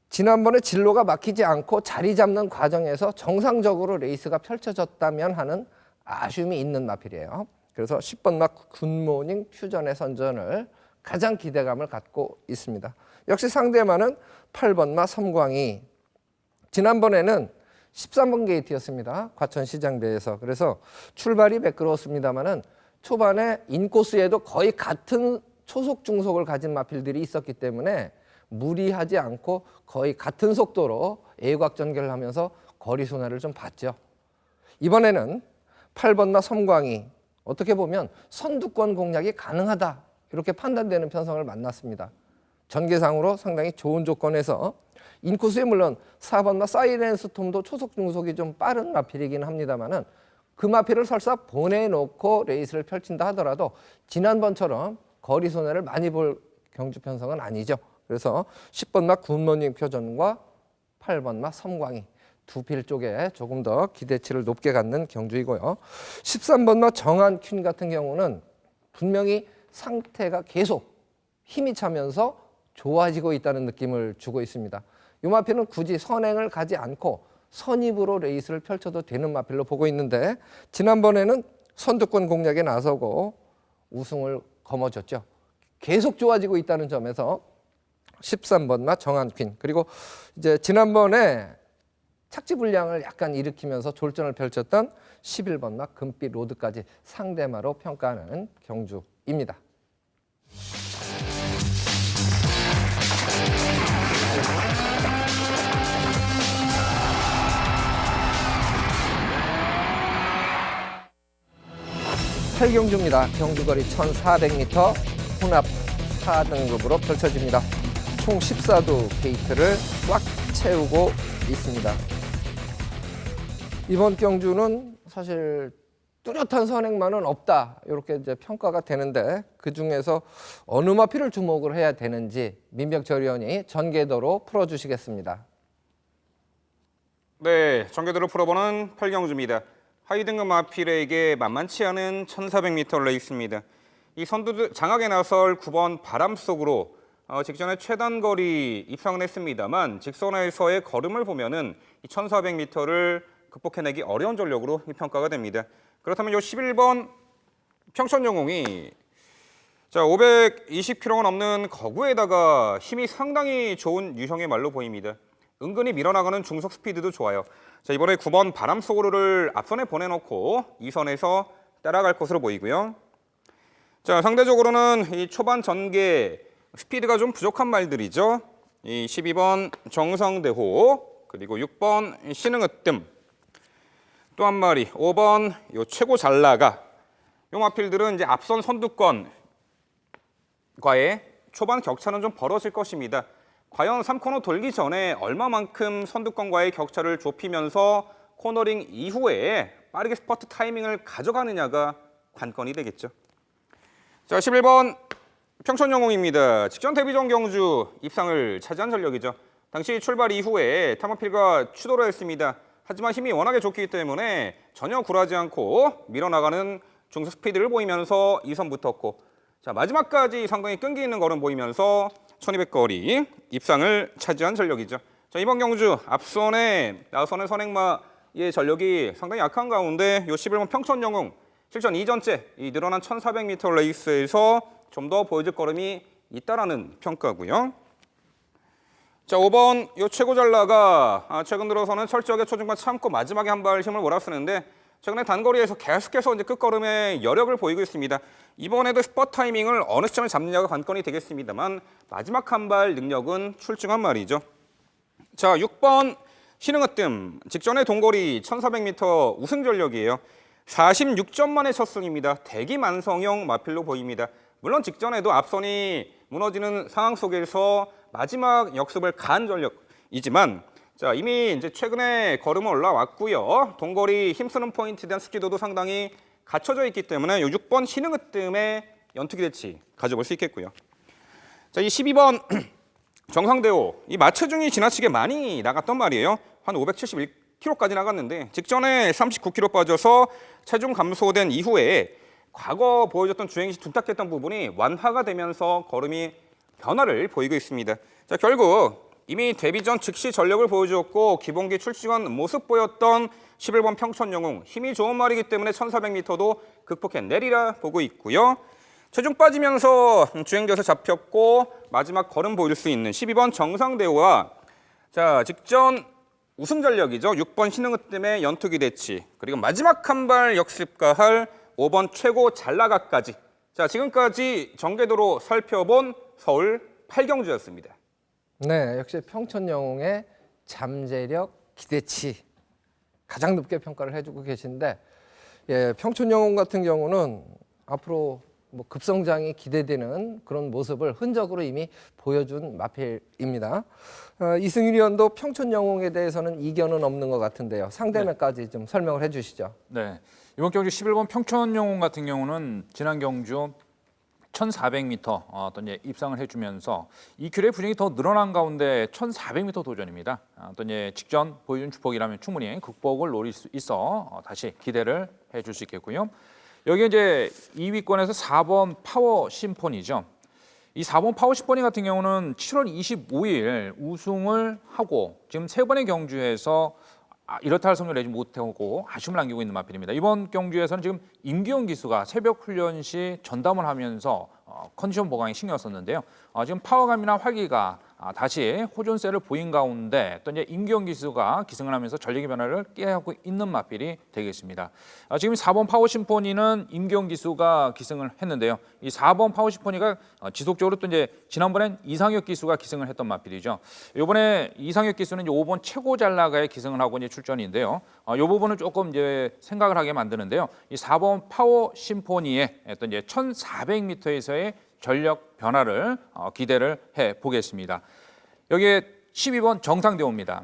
Speaker 1: 지난번에 진로가 막히지 않고 자리 잡는 과정에서 정상적으로 레이스가 펼쳐졌다면 하는 아쉬움이 있는 마필이에요. 그래서 10번마 굿모닝 퓨전의 선전을 가장 기대감을 갖고 있습니다. 역시 상대마는 8번마 섬광이. 지난번에는 13번 게이트였습니다. 과천시장대에서. 그래서 출발이 매끄러웠습니다만은 초반에 인코스에도 거의 같은 초속 중속을 가진 마필들이 있었기 때문에 무리하지 않고 거의 같은 속도로 애곽 전개를 하면서 거리 손해를 좀 봤죠. 이번에는 8번마 섬광이 어떻게 보면 선두권 공략이 가능하다 이렇게 판단되는 편성을 만났습니다. 전개상으로 상당히 좋은 조건에서 인코스에 물론 4번마 사이렌스톰도 초속 중속이 좀 빠른 마필이긴 합니다만은 그 마필을 설사 보내놓고 레이스를 펼친다 하더라도 지난번처럼 거리 손해를 많이 볼 경주 편성은 아니죠. 그래서 10번마 굿모닝 표전과 8번마 섬광이 두 필 쪽에 조금 더 기대치를 높게 갖는 경주이고요. 13번마 정한퀸 같은 경우는 분명히 상태가 계속 힘이 차면서 좋아지고 있다는 느낌을 주고 있습니다. 이 마필은 굳이 선행을 가지 않고 선입으로 레이스를 펼쳐도 되는 마필로 보고 있는데 지난번에는 선두권 공략에 나서고 우승을 거머쥐었죠. 계속 좋아지고 있다는 점에서 13번마 정한퀸 그리고 이제 지난번에 착지 불량을 약간 일으키면서 졸전을 펼쳤던 11번마 금빛 로드까지 상대마로 평가하는 경주입니다. 팔경주입니다. 경주거리 1400m 혼합 4등급으로 펼쳐집니다. 총 14도 게이트를 꽉 채우고 있습니다. 이번 경주는 사실 뚜렷한 선행만은 없다 이렇게 이제 평가가 되는데 그 중에서 어느 마필을 주목을 해야 되는지 민병철 의원이 전개도로 풀어주시겠습니다.
Speaker 2: 네, 전개도로 풀어보는 8경주입니다. 하위 등급 마필에게 만만치 않은 1400m 레이스입니다. 이 선두 장악에 나설 9번 바람 속으로 직전에 최단 거리 입상을 했습니다만 직선에서의 걸음을 보면은 이 1400m를 극복해내기 어려운 전력으로 평가가 됩니다. 그렇다면 이 11번 평천영웅이 520kg가 넘는 거구에다가 힘이 상당히 좋은 유형의 말로 보입니다. 은근히 밀어나가는 중속 스피드도 좋아요. 자, 이번에 9번 바람 속으로를 앞선에 보내놓고 2선에서 따라갈 것으로 보이고요. 자, 상대적으로는 이 초반 전개 스피드가 좀 부족한 말들이죠. 이 12번 정성대호 그리고 6번 신흥으뜸 또 한 마리 5번 요 최고 잘 나가 요 마필들은 이제 앞선 선두권과의 초반 격차는 좀 벌어질 것입니다. 과연 3코너 돌기 전에 얼마만큼 선두권과의 격차를 좁히면서 코너링 이후에 빠르게 스퍼트 타이밍을 가져가느냐가 관건이 되겠죠. 자, 11번 평천영웅입니다. 직전 데뷔전 경주 입상을 차지한 전력이죠. 당시 출발 이후에 타마필과 추돌을 했습니다. 하지만 힘이 워낙에 좋기 때문에 전혀 굴하지 않고 밀어나가는 중속 스피드를 보이면서 2선 붙었고 자, 마지막까지 상당히 끈기 있는 걸음 보이면서 1200거리 입상을 차지한 전력이죠. 자, 이번 경주 앞선에 나서는 선행마의 전력이 상당히 약한 가운데 요 11번 평천영웅 실전 이전째 이 늘어난 1400m 레이스에서 좀 더 보여줄 걸음이 있다라는 평가고요. 자, 5번 요 최고 잘나가 최근 들어서는 철저하게 초중반 참고 마지막에 한 발 힘을 몰아쓰는데 최근에 단거리에서 계속해서 이제 끝걸음에 여력을 보이고 있습니다. 이번에도 스퍼트 타이밍을 어느 시점에 잡느냐가 관건이 되겠습니다만 마지막 한 발 능력은 출중한 말이죠. 자, 6번 신흥으뜸 직전의 동거리 1400m 우승 전력이에요. 46점 만의 첫 승입니다. 대기만성형 마필로 보입니다. 물론 직전에도 앞선이 무너지는 상황 속에서 마지막 역습을 가한 전력이지만 자, 이미 이제 최근에 걸음은 올라왔고요. 동거리 힘쓰는 포인트에 대한 숙지도도 상당히 갖춰져 있기 때문에 요 6번 신흥으뜸의 연투기 대치 가져볼 수 있겠고요. 자, 이 12번 정상대호 이 마체중이 지나치게 많이 나갔단 말이에요. 한 571kg까지 나갔는데 직전에 39kg 빠져서 체중 감소된 이후에 과거 보여줬던 주행시 둔탁했던 부분이 완화가 되면서 걸음이 변화를 보이고 있습니다. 자, 결국 이미 데뷔 전 즉시 전력을 보여주었고 기본기 출중한 모습 보였던 11번 평천영웅 힘이 좋은 말이기 때문에 1400m도 극복해내리라 보고 있고요. 체중 빠지면서 주행져서 잡혔고 마지막 걸음 보일 수 있는 12번 정상대호와 자, 직전 우승 전력이죠. 6번 신흥으뜸의 연투기 대치 그리고 마지막 한 발 역습가 할 5번 최고 잘나가까지 자, 지금까지 전개도로 살펴본 서울 8경주였습니다.
Speaker 1: 네, 역시 평천영웅의 잠재력 기대치 가장 높게 평가를 해주고 계신데 예, 평천영웅 같은 경우는 앞으로 뭐 급성장이 기대되는 그런 모습을 흔적으로 이미 보여준 마필입니다. 이승일 의원도 평천영웅에 대해서는 이견은 없는 것 같은데요. 상대면까지 좀 설명을 해주시죠.
Speaker 3: 네, 이번 경주 11번 평천영웅 같은 경우는 지난 경주 1400m 어떤 이제 입상을 해주면서 2킬로의 부정이 더 늘어난 가운데 1400m 도전입니다. 어떤 이제 직전 보여준 주폭이라면 충분히 극복을 노릴 수 있어 다시 기대를 해줄 수 있겠고요. 여기 이제 2위권에서 4번 파워 심포니죠. 이 4번 파워 심포니 같은 경우는 7월 25일 우승을 하고 지금 3번의 경주에서 이렇다 할 성적을 내지 못하고 아쉬움을 남기고 있는 마필입니다. 이번 경주에서는 지금 임기훈 기수가 새벽 훈련 시 전담을 하면서 컨디션 보강에 신경 썼는데요. 지금 파워감이나 활기가 다시 호전세를 보인 가운데 또 이제 임기훈 기수가 기승을 하면서 전력의 변화를 깨하고 있는 마필이 되겠습니다. 지금 4번 파워 심포니는 임기훈 기수가 기승을 했는데요. 이 4번 파워 심포니가 지속적으로 또 이제 지난번엔 이상혁 기수가 기승을 했던 마필이죠. 이번에 이상혁 기수는 이제 5번 최고 잘 나가에 기승을 하고 이제 출전인데요. 이 부분은 조금 이제 생각을 하게 만드는데요. 이 4번 파워 심포니의 어떤 이제 1400m에서의 전력 변화를 기대를 해 보겠습니다. 여기에 12번 정상대호입니다.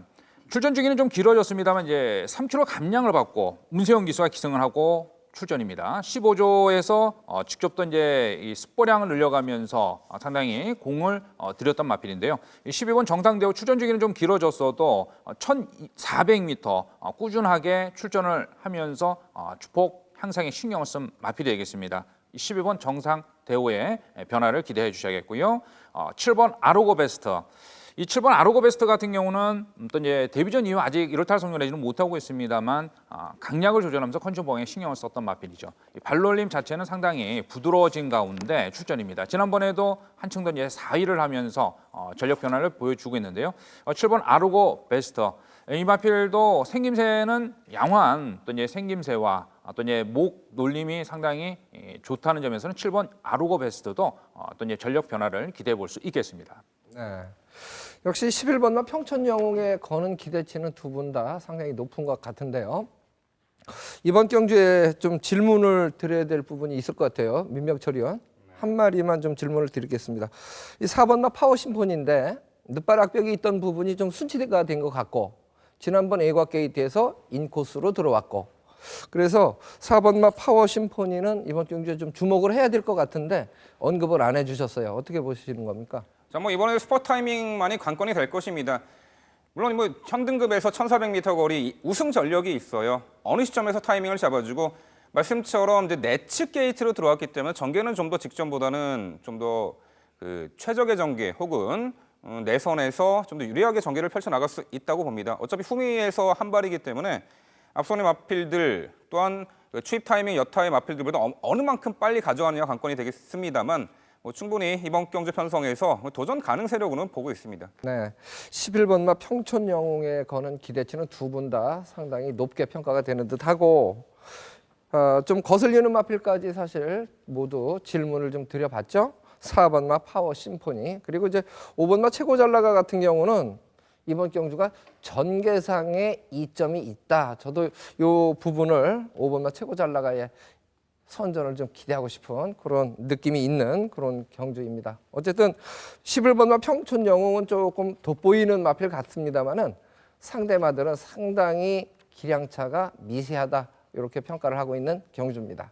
Speaker 3: 출전 주기는 좀 길어졌습니다만 이제 3km 감량을 받고 문세영 기수가 기승을 하고 출전입니다. 15조에서 직접 또 이제 이 습보량을 늘려가면서 상당히 공을 들였던 마필인데요. 12번 정상대호 출전 주기는 좀 길어졌어도 1,400m 꾸준하게 출전을 하면서 주폭 향상에 신경을 쓴 마필이 되겠습니다. 12번 정상대호의 변화를 기대해 주셔야겠고요. 7번 아로고 베스트. 이 7번 아로고 베스트 같은 경우는 또 이제 데뷔전 이후 아직 1월 탈성을 내지는 못하고 있습니다만 강약을 조절하면서 컨디션 보강에 신경을 썼던 마필이죠. 이 발놀림 자체는 상당히 부드러워진 가운데 출전입니다. 지난번에도 한층 더 이제 4위를 하면서 전력 변화를 보여주고 있는데요. 7번 아로고 베스트. 이 마필도 생김새는 양호한 또 이제 생김새와 또 이제 목 놀림이 상당히 좋다는 점에서는 7번 아로고 베스트도 또 이제 전력 변화를 기대해 볼 수 있겠습니다.
Speaker 1: 네. 역시 11번과 평촌영웅에 거는 기대치는 두 분 다 상당히 높은 것 같은데요. 이번 경주에 좀 질문을 드려야 될 부분이 있을 것 같아요. 민명철 의원. 한 마리만 좀 질문을 드리겠습니다. 이 4번마 파워 심포니인데 늦발 악벽이 있던 부분이 좀 순치가 된 것 같고 지난번 애곽 게이트에서 인코스로 들어왔고 그래서 4번마 파워 심포니는 이번 경주에 좀 주목을 해야 될 것 같은데 언급을 안 해주셨어요. 어떻게 보시는 겁니까?
Speaker 2: 자, 뭐 이번에 스포 타이밍만이 관건이 될 것입니다. 물론 뭐 현등급에서 1,400m 거리 우승 전력이 있어요. 어느 시점에서 타이밍을 잡아주고 말씀처럼 이제 내측 게이트로 들어왔기 때문에 전개는 좀 더 직전보다는 좀 더 그 최적의 전개 혹은 내선에서 좀 더 유리하게 전개를 펼쳐 나갈 수 있다고 봅니다. 어차피 후미에서 한 발이기 때문에 앞선의 마필들 또한 그 추입 타이밍 여타의 마필들보다 어느 만큼 빨리 가져가느냐 관건이 되겠습니다만. 뭐 충분히 이번 경주 편성에서 도전 가능 세력으로는 보고 있습니다.
Speaker 1: 네, 11번마 평촌영웅에 거는 기대치는 두 분 다 상당히 높게 평가가 되는 듯하고 좀 거슬리는 마필까지 사실 모두 질문을 좀 드려봤죠. 4번마 파워 심포니 그리고 이제 5번마 최고 잘나가 같은 경우는 이번 경주가 전개상에 이점이 있다. 저도 이 부분을 5번마 최고 잘나가에 선전을 좀 기대하고 싶은 그런 느낌이 있는 그런 경주입니다. 어쨌든 11번마 평촌영웅은 조금 돋보이는 마필 같습니다만은 상대마들은 상당히 기량차가 미세하다 이렇게 평가를 하고 있는 경주입니다.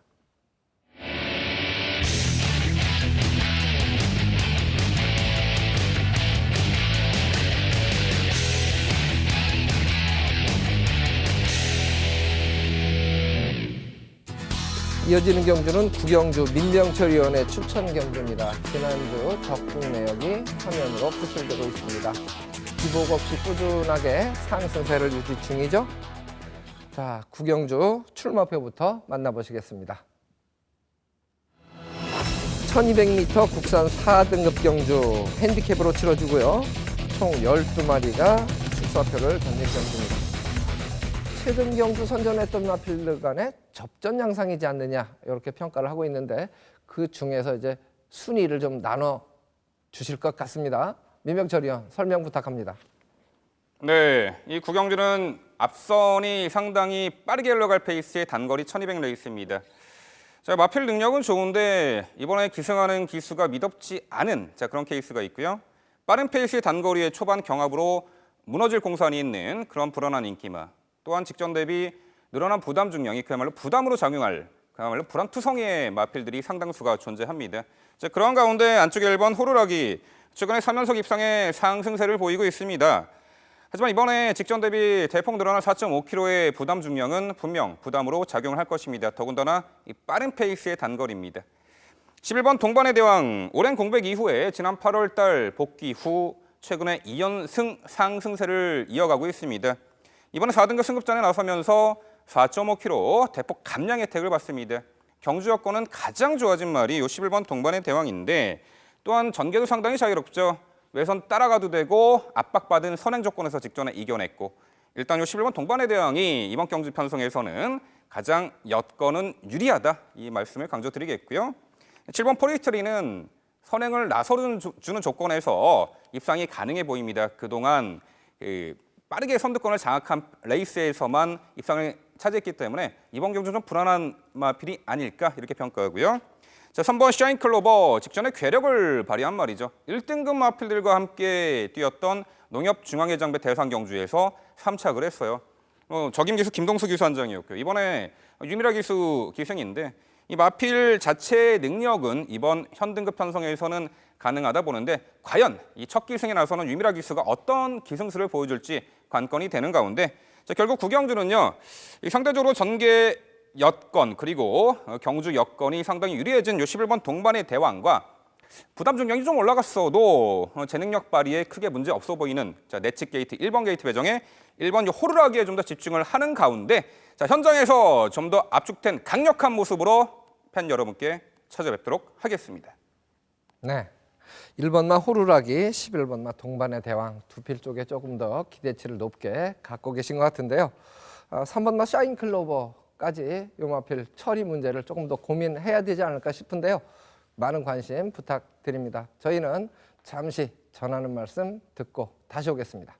Speaker 1: 이어지는 경주는 구경주 민명철 의원의 추천 경주입니다. 지난주 적중 내역이 화면으로 표출되고 있습니다. 기복 없이 꾸준하게 상승세를 유지 중이죠. 자, 구경주 출마표부터 만나보시겠습니다. 1200m 국산 4등급 경주 핸디캡으로 치러주고요. 총 12마리가 출사표를 던진 경주입니다. 최근 경주 선전했던 마필들 간의 접전 양상이지 않느냐 이렇게 평가를 하고 있는데 그 중에서 이제 순위를 좀 나눠 주실 것 같습니다. 민명철 의원 설명 부탁합니다.
Speaker 2: 네, 이 구경주는 앞선이 상당히 빠르게 흘러갈 페이스의 단거리 1200 레이스입니다. 자, 마필 능력은 좋은데 이번에 기승하는 기수가 미덥지 않은 그런 케이스가 있고요. 빠른 페이스의 단거리의 초반 경합으로 무너질 공산이 있는 그런 불안한 인기마. 또한 직전 대비 늘어난 부담 중량이 그야말로 부담으로 작용할 그야말로 불안투성이의 마필들이 상당수가 존재합니다. 자, 그런 가운데 안쪽에 1번 호루라기 최근에 3연속 입상의 상승세를 보이고 있습니다. 하지만 이번에 직전 대비 대폭 늘어난 4.5kg의 부담 중량은 분명 부담으로 작용을 할 것입니다. 더군다나 이 빠른 페이스의 단거리입니다. 11번 동반의 대왕 오랜 공백 이후에 지난 8월 달 복귀 후 최근에 2연승 상승세를 이어가고 있습니다. 이번에 4등급 승급전에 나서면서 4.5kg 대폭 감량 혜택을 받습니다. 경주 여건은 가장 좋아진 말이 11번 동반의 대왕인데 또한 전개도 상당히 자유롭죠. 외선 따라가도 되고 압박받은 선행 조건에서 직전에 이겨냈고 일단 11번 동반의 대왕이 이번 경주 편성에서는 가장 여건은 유리하다 이 말씀을 강조드리겠고요. 7번 포리스트리는 선행을 나서주는 조건에서 입상이 가능해 보입니다. 그동안 빠르게 선두권을 장악한 레이스에서만 입상을 차지했기 때문에 이번 경주 좀 불안한 마필이 아닐까 이렇게 평가하고요. 자, 3번 샤인클로버 직전에 괴력을 발휘한 말이죠. 1등급 마필들과 함께 뛰었던 농협중앙회장배 대상 경주에서 3착을 했어요. 적임 기수 김동수 기수 한장이었고요. 이번에 유미라 기수 기승인데 이 마필 자체의 능력은 이번 현등급 편성에서는 가능하다 보는데 과연 이 첫 기승에 나서는 유미라 기수가 어떤 기승수를 보여줄지 관건이 되는 가운데 자, 결국 구경주는요 상대적으로 전개 여건 그리고 경주 여건이 상당히 유리해진 요 11번 동반의 대왕과 부담 중량이 좀 올라갔어도 제 능력 발휘에 크게 문제 없어 보이는 자, 내측 게이트 1번 게이트 배정에 1번 호루라기에 좀 더 집중을 하는 가운데 자, 현장에서 좀 더 압축된 강력한 모습으로 팬 여러분께 찾아뵙도록 하겠습니다.
Speaker 1: 네. 1번마 호루라기, 11번마 동반의 대왕 두 필 쪽에 조금 더 기대치를 높게 갖고 계신 것 같은데요. 3번마 샤인클로버까지 요 마필 처리 문제를 조금 더 고민해야 되지 않을까 싶은데요. 많은 관심 부탁드립니다. 저희는 잠시 전하는 말씀 듣고 다시 오겠습니다.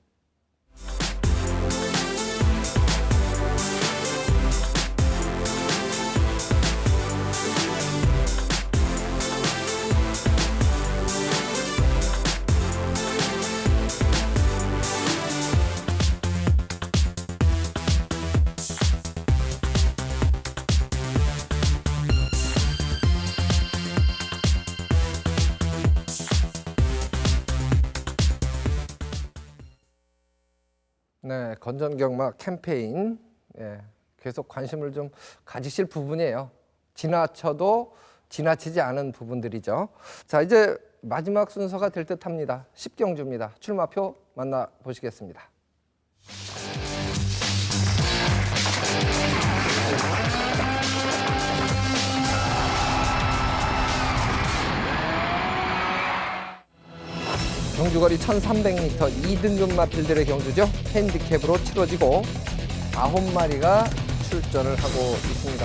Speaker 1: 네, 건전경마 캠페인 계속 관심을 좀 가지실 부분이에요. 지나쳐도 지나치지 않은 부분들이죠. 자, 이제 마지막 순서가 될 듯합니다. 10경주입니다. 출마표 만나보시겠습니다. 경주거리 1300m 2등급 마필들의 경주죠. 핸디캡으로 치러지고 9마리가 출전을 하고 있습니다.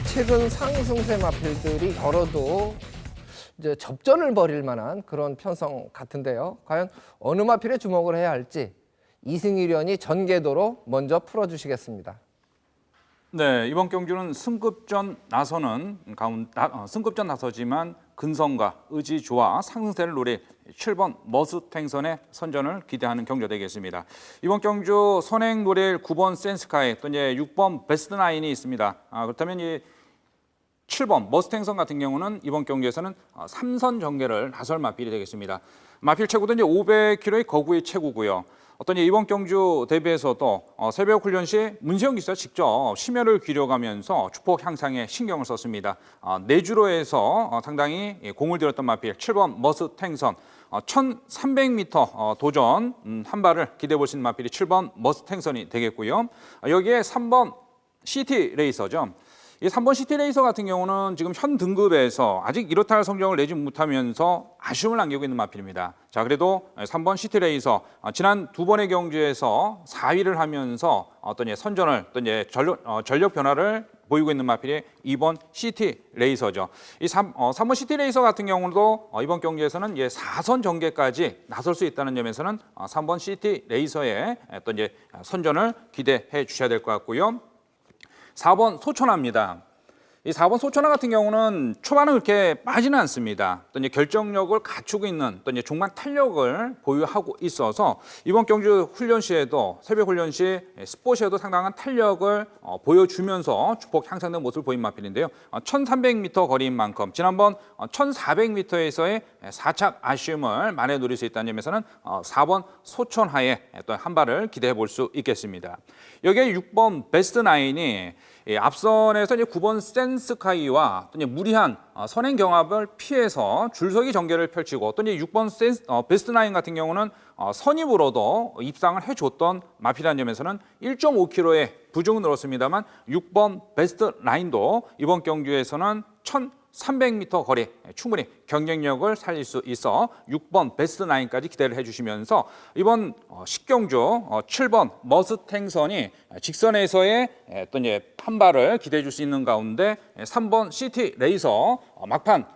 Speaker 1: 최근 상승세 마필들이 걸어도 이제 접전을 벌일 만한 그런 편성 같은데요. 과연 어느 마필에 주목을 해야 할지 이승일위원이 전개도로 먼저 풀어주시겠습니다.
Speaker 3: 네, 이번 경주는 승급전 나서지만 근성과 의지 좋아 상승세를 노릴 7번 머스탱선의 선전을 기대하는 경주 되겠습니다. 이번 경주 선행 노릴 9번 센스카이 또 이제 6번 베스트나인이 있습니다. 그렇다면 이 7번 머스탱선 같은 경우는 이번 경주에서는 3선 전개를 나설 마필이 되겠습니다. 마필 체구도 이제 500kg의 거구의 체구고요. 어떤 이번 경주 대비해서도 새벽 훈련 시 문세영 기수가 직접 심혈을 기울여가면서 주폭 향상에 신경을 썼습니다. 내주로에서 상당히 공을 들였던 마필 7번 머스탱선 1300m 도전 한 발을 기대해 볼 수 있는 마필이 7번 머스탱선이 되겠고요. 여기에 3번 시티 레이서죠. 이 3번 시티 레이서 같은 경우는 지금 현 등급에서 아직 이렇다 할 성적을 내지 못하면서 아쉬움을 남기고 있는 마필입니다. 자, 그래도 3번 시티 레이서 지난 두 번의 경주에서 4위를 하면서 어떤 선전을 또 이제 전력 변화를 보이고 있는 마필이 2번 시티 레이서죠. 이 3번 시티 레이서 같은 경우도 이번 경주에서는 4선 전개까지 나설 수 있다는 점에서는 3번 시티 레이서의 또 이제 선전을 기대해 주셔야 될 것 같고요. 4번 소천화입니다. 이 4번 소천화 같은 경우는 초반은 그렇게 빠지는 않습니다. 또 이제 결정력을 갖추고 있는 또 이제 종반 탄력을 보유하고 있어서 이번 경주 훈련 시에도 새벽 훈련 시 스포츠에도 상당한 탄력을 보여주면서 주폭 향상된 모습을 보인 마필인데요. 1300m 거리인 만큼 지난번 1400m에서의 4착 아쉬움을 만회 누릴 수 있다는 점에서는 4번 소천화에 또 한 발을 기대해 볼 수 있겠습니다. 여기에 6번 베스트 나인이 앞선에서 이제 9번 센스카이와 또 이제 무리한 선행 경합을 피해서 줄서기 전개를 펼치고 또 이제 6번 베스트 나인 같은 경우는 선입으로도 입상을 해줬던 마필이라는 점에서는 1.5kg의 부중은 늘었습니다만 6번 베스트 나인도 이번 경주에서는 1300m 거리 충분히 경쟁력을 살릴 수 있어 6번 베스트 나인까지 기대를 해주시면서 이번 10경주 7번 머스탱선이 직선에서의 또 이제 한 발을 기대해 줄 수 있는 가운데 3번 시티 레이서 막판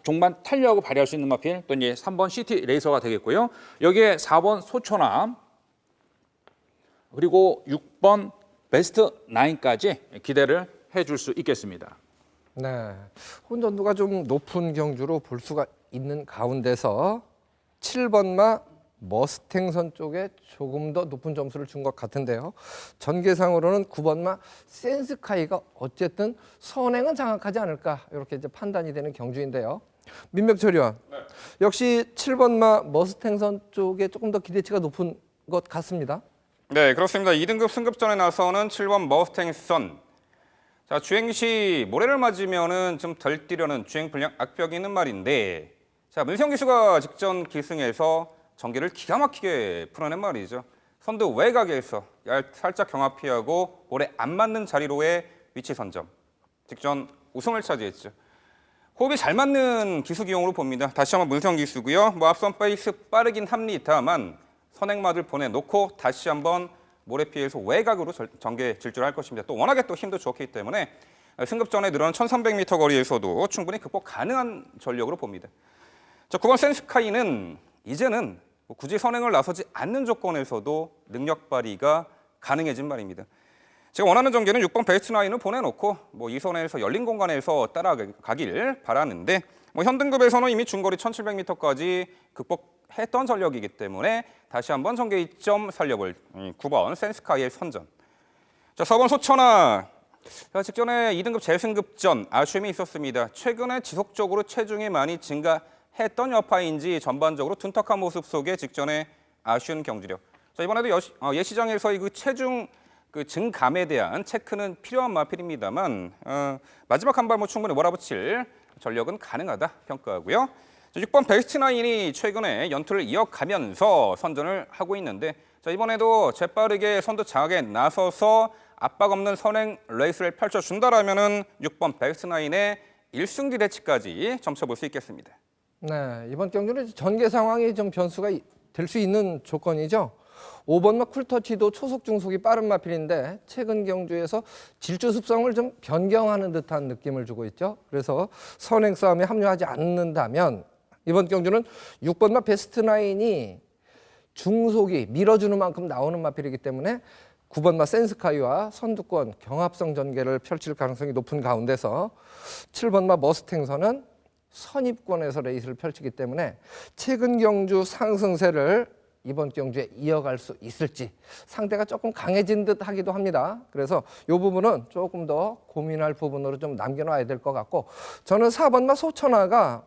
Speaker 3: 종반 탄력을 발휘할 수 있는 마필 또 이제 3번 시티 레이서가 되겠고요. 여기에 4번 소천화 그리고 6번 베스트 나인까지 기대를 해줄 수 있겠습니다.
Speaker 1: 네, 혼전도가 좀 높은 경주로 볼 수가 있는 가운데서 7번마 머스탱선 쪽에 조금 더 높은 점수를 준 것 같은데요. 전개상으로는 9번마 센스카이가 어쨌든 선행은 장악하지 않을까 이렇게 이제 판단이 되는 경주인데요. 민병철 의원, 역시 7번마 머스탱선 쪽에 조금 더 기대치가 높은 것 같습니다.
Speaker 2: 네, 그렇습니다. 2등급 승급전에 나서는 7번 머스탱 선. 자, 주행 시 모래를 맞으면은 좀 덜 뛰려는 주행 불량 악벽이 있는 말인데, 자, 문세영 기수가 직전 기승에서 전개를 기가 막히게 풀어낸 말이죠. 선두 외곽에서 살짝 경합 피하고 모래 안 맞는 자리로의 위치 선점. 직전 우승을 차지했죠. 호흡이 잘 맞는 기수 기용으로 봅니다. 다시 한번 문세영 기수고요. 뭐 앞선 페이스 빠르긴 합니다만 선행마들 보내놓고 다시 한번 모래 피해서 외곽으로 전개 질주를 할 것입니다. 또 워낙에 또 힘도 좋기 때문에 승급전에 늘어난 1300m 거리에서도 충분히 극복 가능한 전력으로 봅니다. 자, 9번 센스카이는 이제는 굳이 선행을 나서지 않는 조건에서도 능력 발휘가 가능해진 말입니다. 제가 원하는 전개는 6번 베스트 나인을 보내놓고 뭐 이 선에서 열린 공간에서 따라가길 바라는데 뭐 현등급에서는 이미 중거리 1700m까지 극복했던 전력이기 때문에 다시 한번 전개 2점 살려볼 9번 센스카이의 선전. 자, 4번 소천하. 직전에 2등급 재승급전 아쉬움이 있었습니다. 최근에 지속적으로 체중이 많이 증가했던 여파인지 전반적으로 둔탁한 모습 속에 직전에 아쉬운 경주력. 자, 이번에도 예시장에서의 그 체중 증감에 대한 체크는 필요한 마필입니다만 마지막 한 발 충분히 몰아붙일 전력은 가능하다 평가하고요. 6번 베스트 나인이 최근에 연투를 이어가면서 선전을 하고 있는데 자, 이번에도 재빠르게 선두 장악에 나서서 압박 없는 선행 레이스를 펼쳐준다라면은 6번 베스트 나인의 1승 기대치까지 점쳐볼 수 있겠습니다.
Speaker 1: 네, 이번 경주는 전개 상황이 좀 변수가 될 수 있는 조건이죠. 5번마 쿨터치도 초속 중속이 빠른 마필인데 최근 경주에서 질주 습성을 좀 변경하는 듯한 느낌을 주고 있죠. 그래서 선행 싸움에 합류하지 않는다면 이번 경주는 6번마 베스트 나인이 중속이 밀어주는 만큼 나오는 마필이기 때문에 9번마 센스카이와 선두권 경합성 전개를 펼칠 가능성이 높은 가운데서 7번마 머스탱선은 선입권에서 레이스를 펼치기 때문에 최근 경주 상승세를 이번 경주에 이어갈 수 있을지 상대가 조금 강해진 듯 하기도 합니다. 그래서 이 부분은 조금 더 고민할 부분으로 좀 남겨놔야 될 것 같고 저는 4번마 소천하가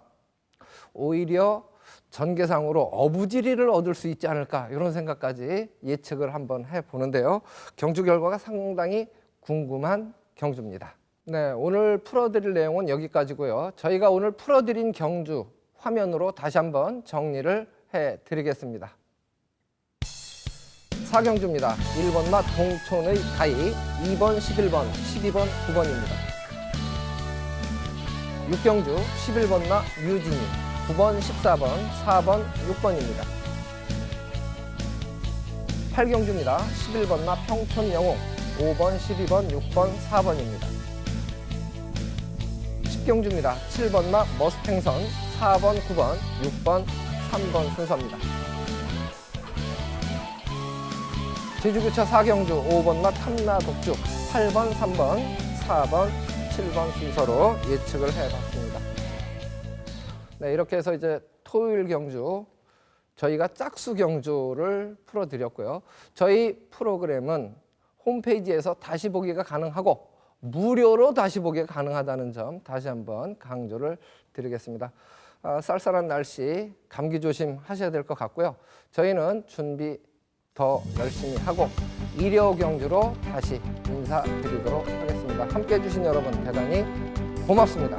Speaker 1: 오히려 전개상으로 어부지리를 얻을 수 있지 않을까 이런 생각까지 예측을 한번 해보는데요. 경주 결과가 상당히 궁금한 경주입니다. 네, 오늘 풀어드릴 내용은 여기까지고요. 저희가 오늘 풀어드린 경주 화면으로 다시 한번 정리를 해드리겠습니다. 4경주입니다. 1번마 동촌의 가이, 2번, 11번, 12번, 9번입니다. 6경주 11번마 유진이, 9번, 14번, 4번, 6번입니다. 8경주입니다. 11번마 평촌영웅, 5번, 12번, 6번, 4번입니다. 10경주입니다. 7번마 머스탱선, 4번, 9번, 6번, 3번 순서입니다. 제주교차 4경주 5번마 탐나 독주 8번, 3번, 4번, 7번 순서로 예측을 해봤습니다. 네, 이렇게 해서 이제 토요일 경주 저희가 짝수 경주를 풀어드렸고요. 저희 프로그램은 홈페이지에서 다시 보기가 가능하고 무료로 다시 보기가 가능하다는 점 다시 한번 강조를 드리겠습니다. 쌀쌀한 날씨 감기 조심하셔야 될 것 같고요. 저희는 준비 더 열심히 하고 일요 경주로 다시 인사드리도록 하겠습니다. 함께해 주신 여러분 대단히 고맙습니다.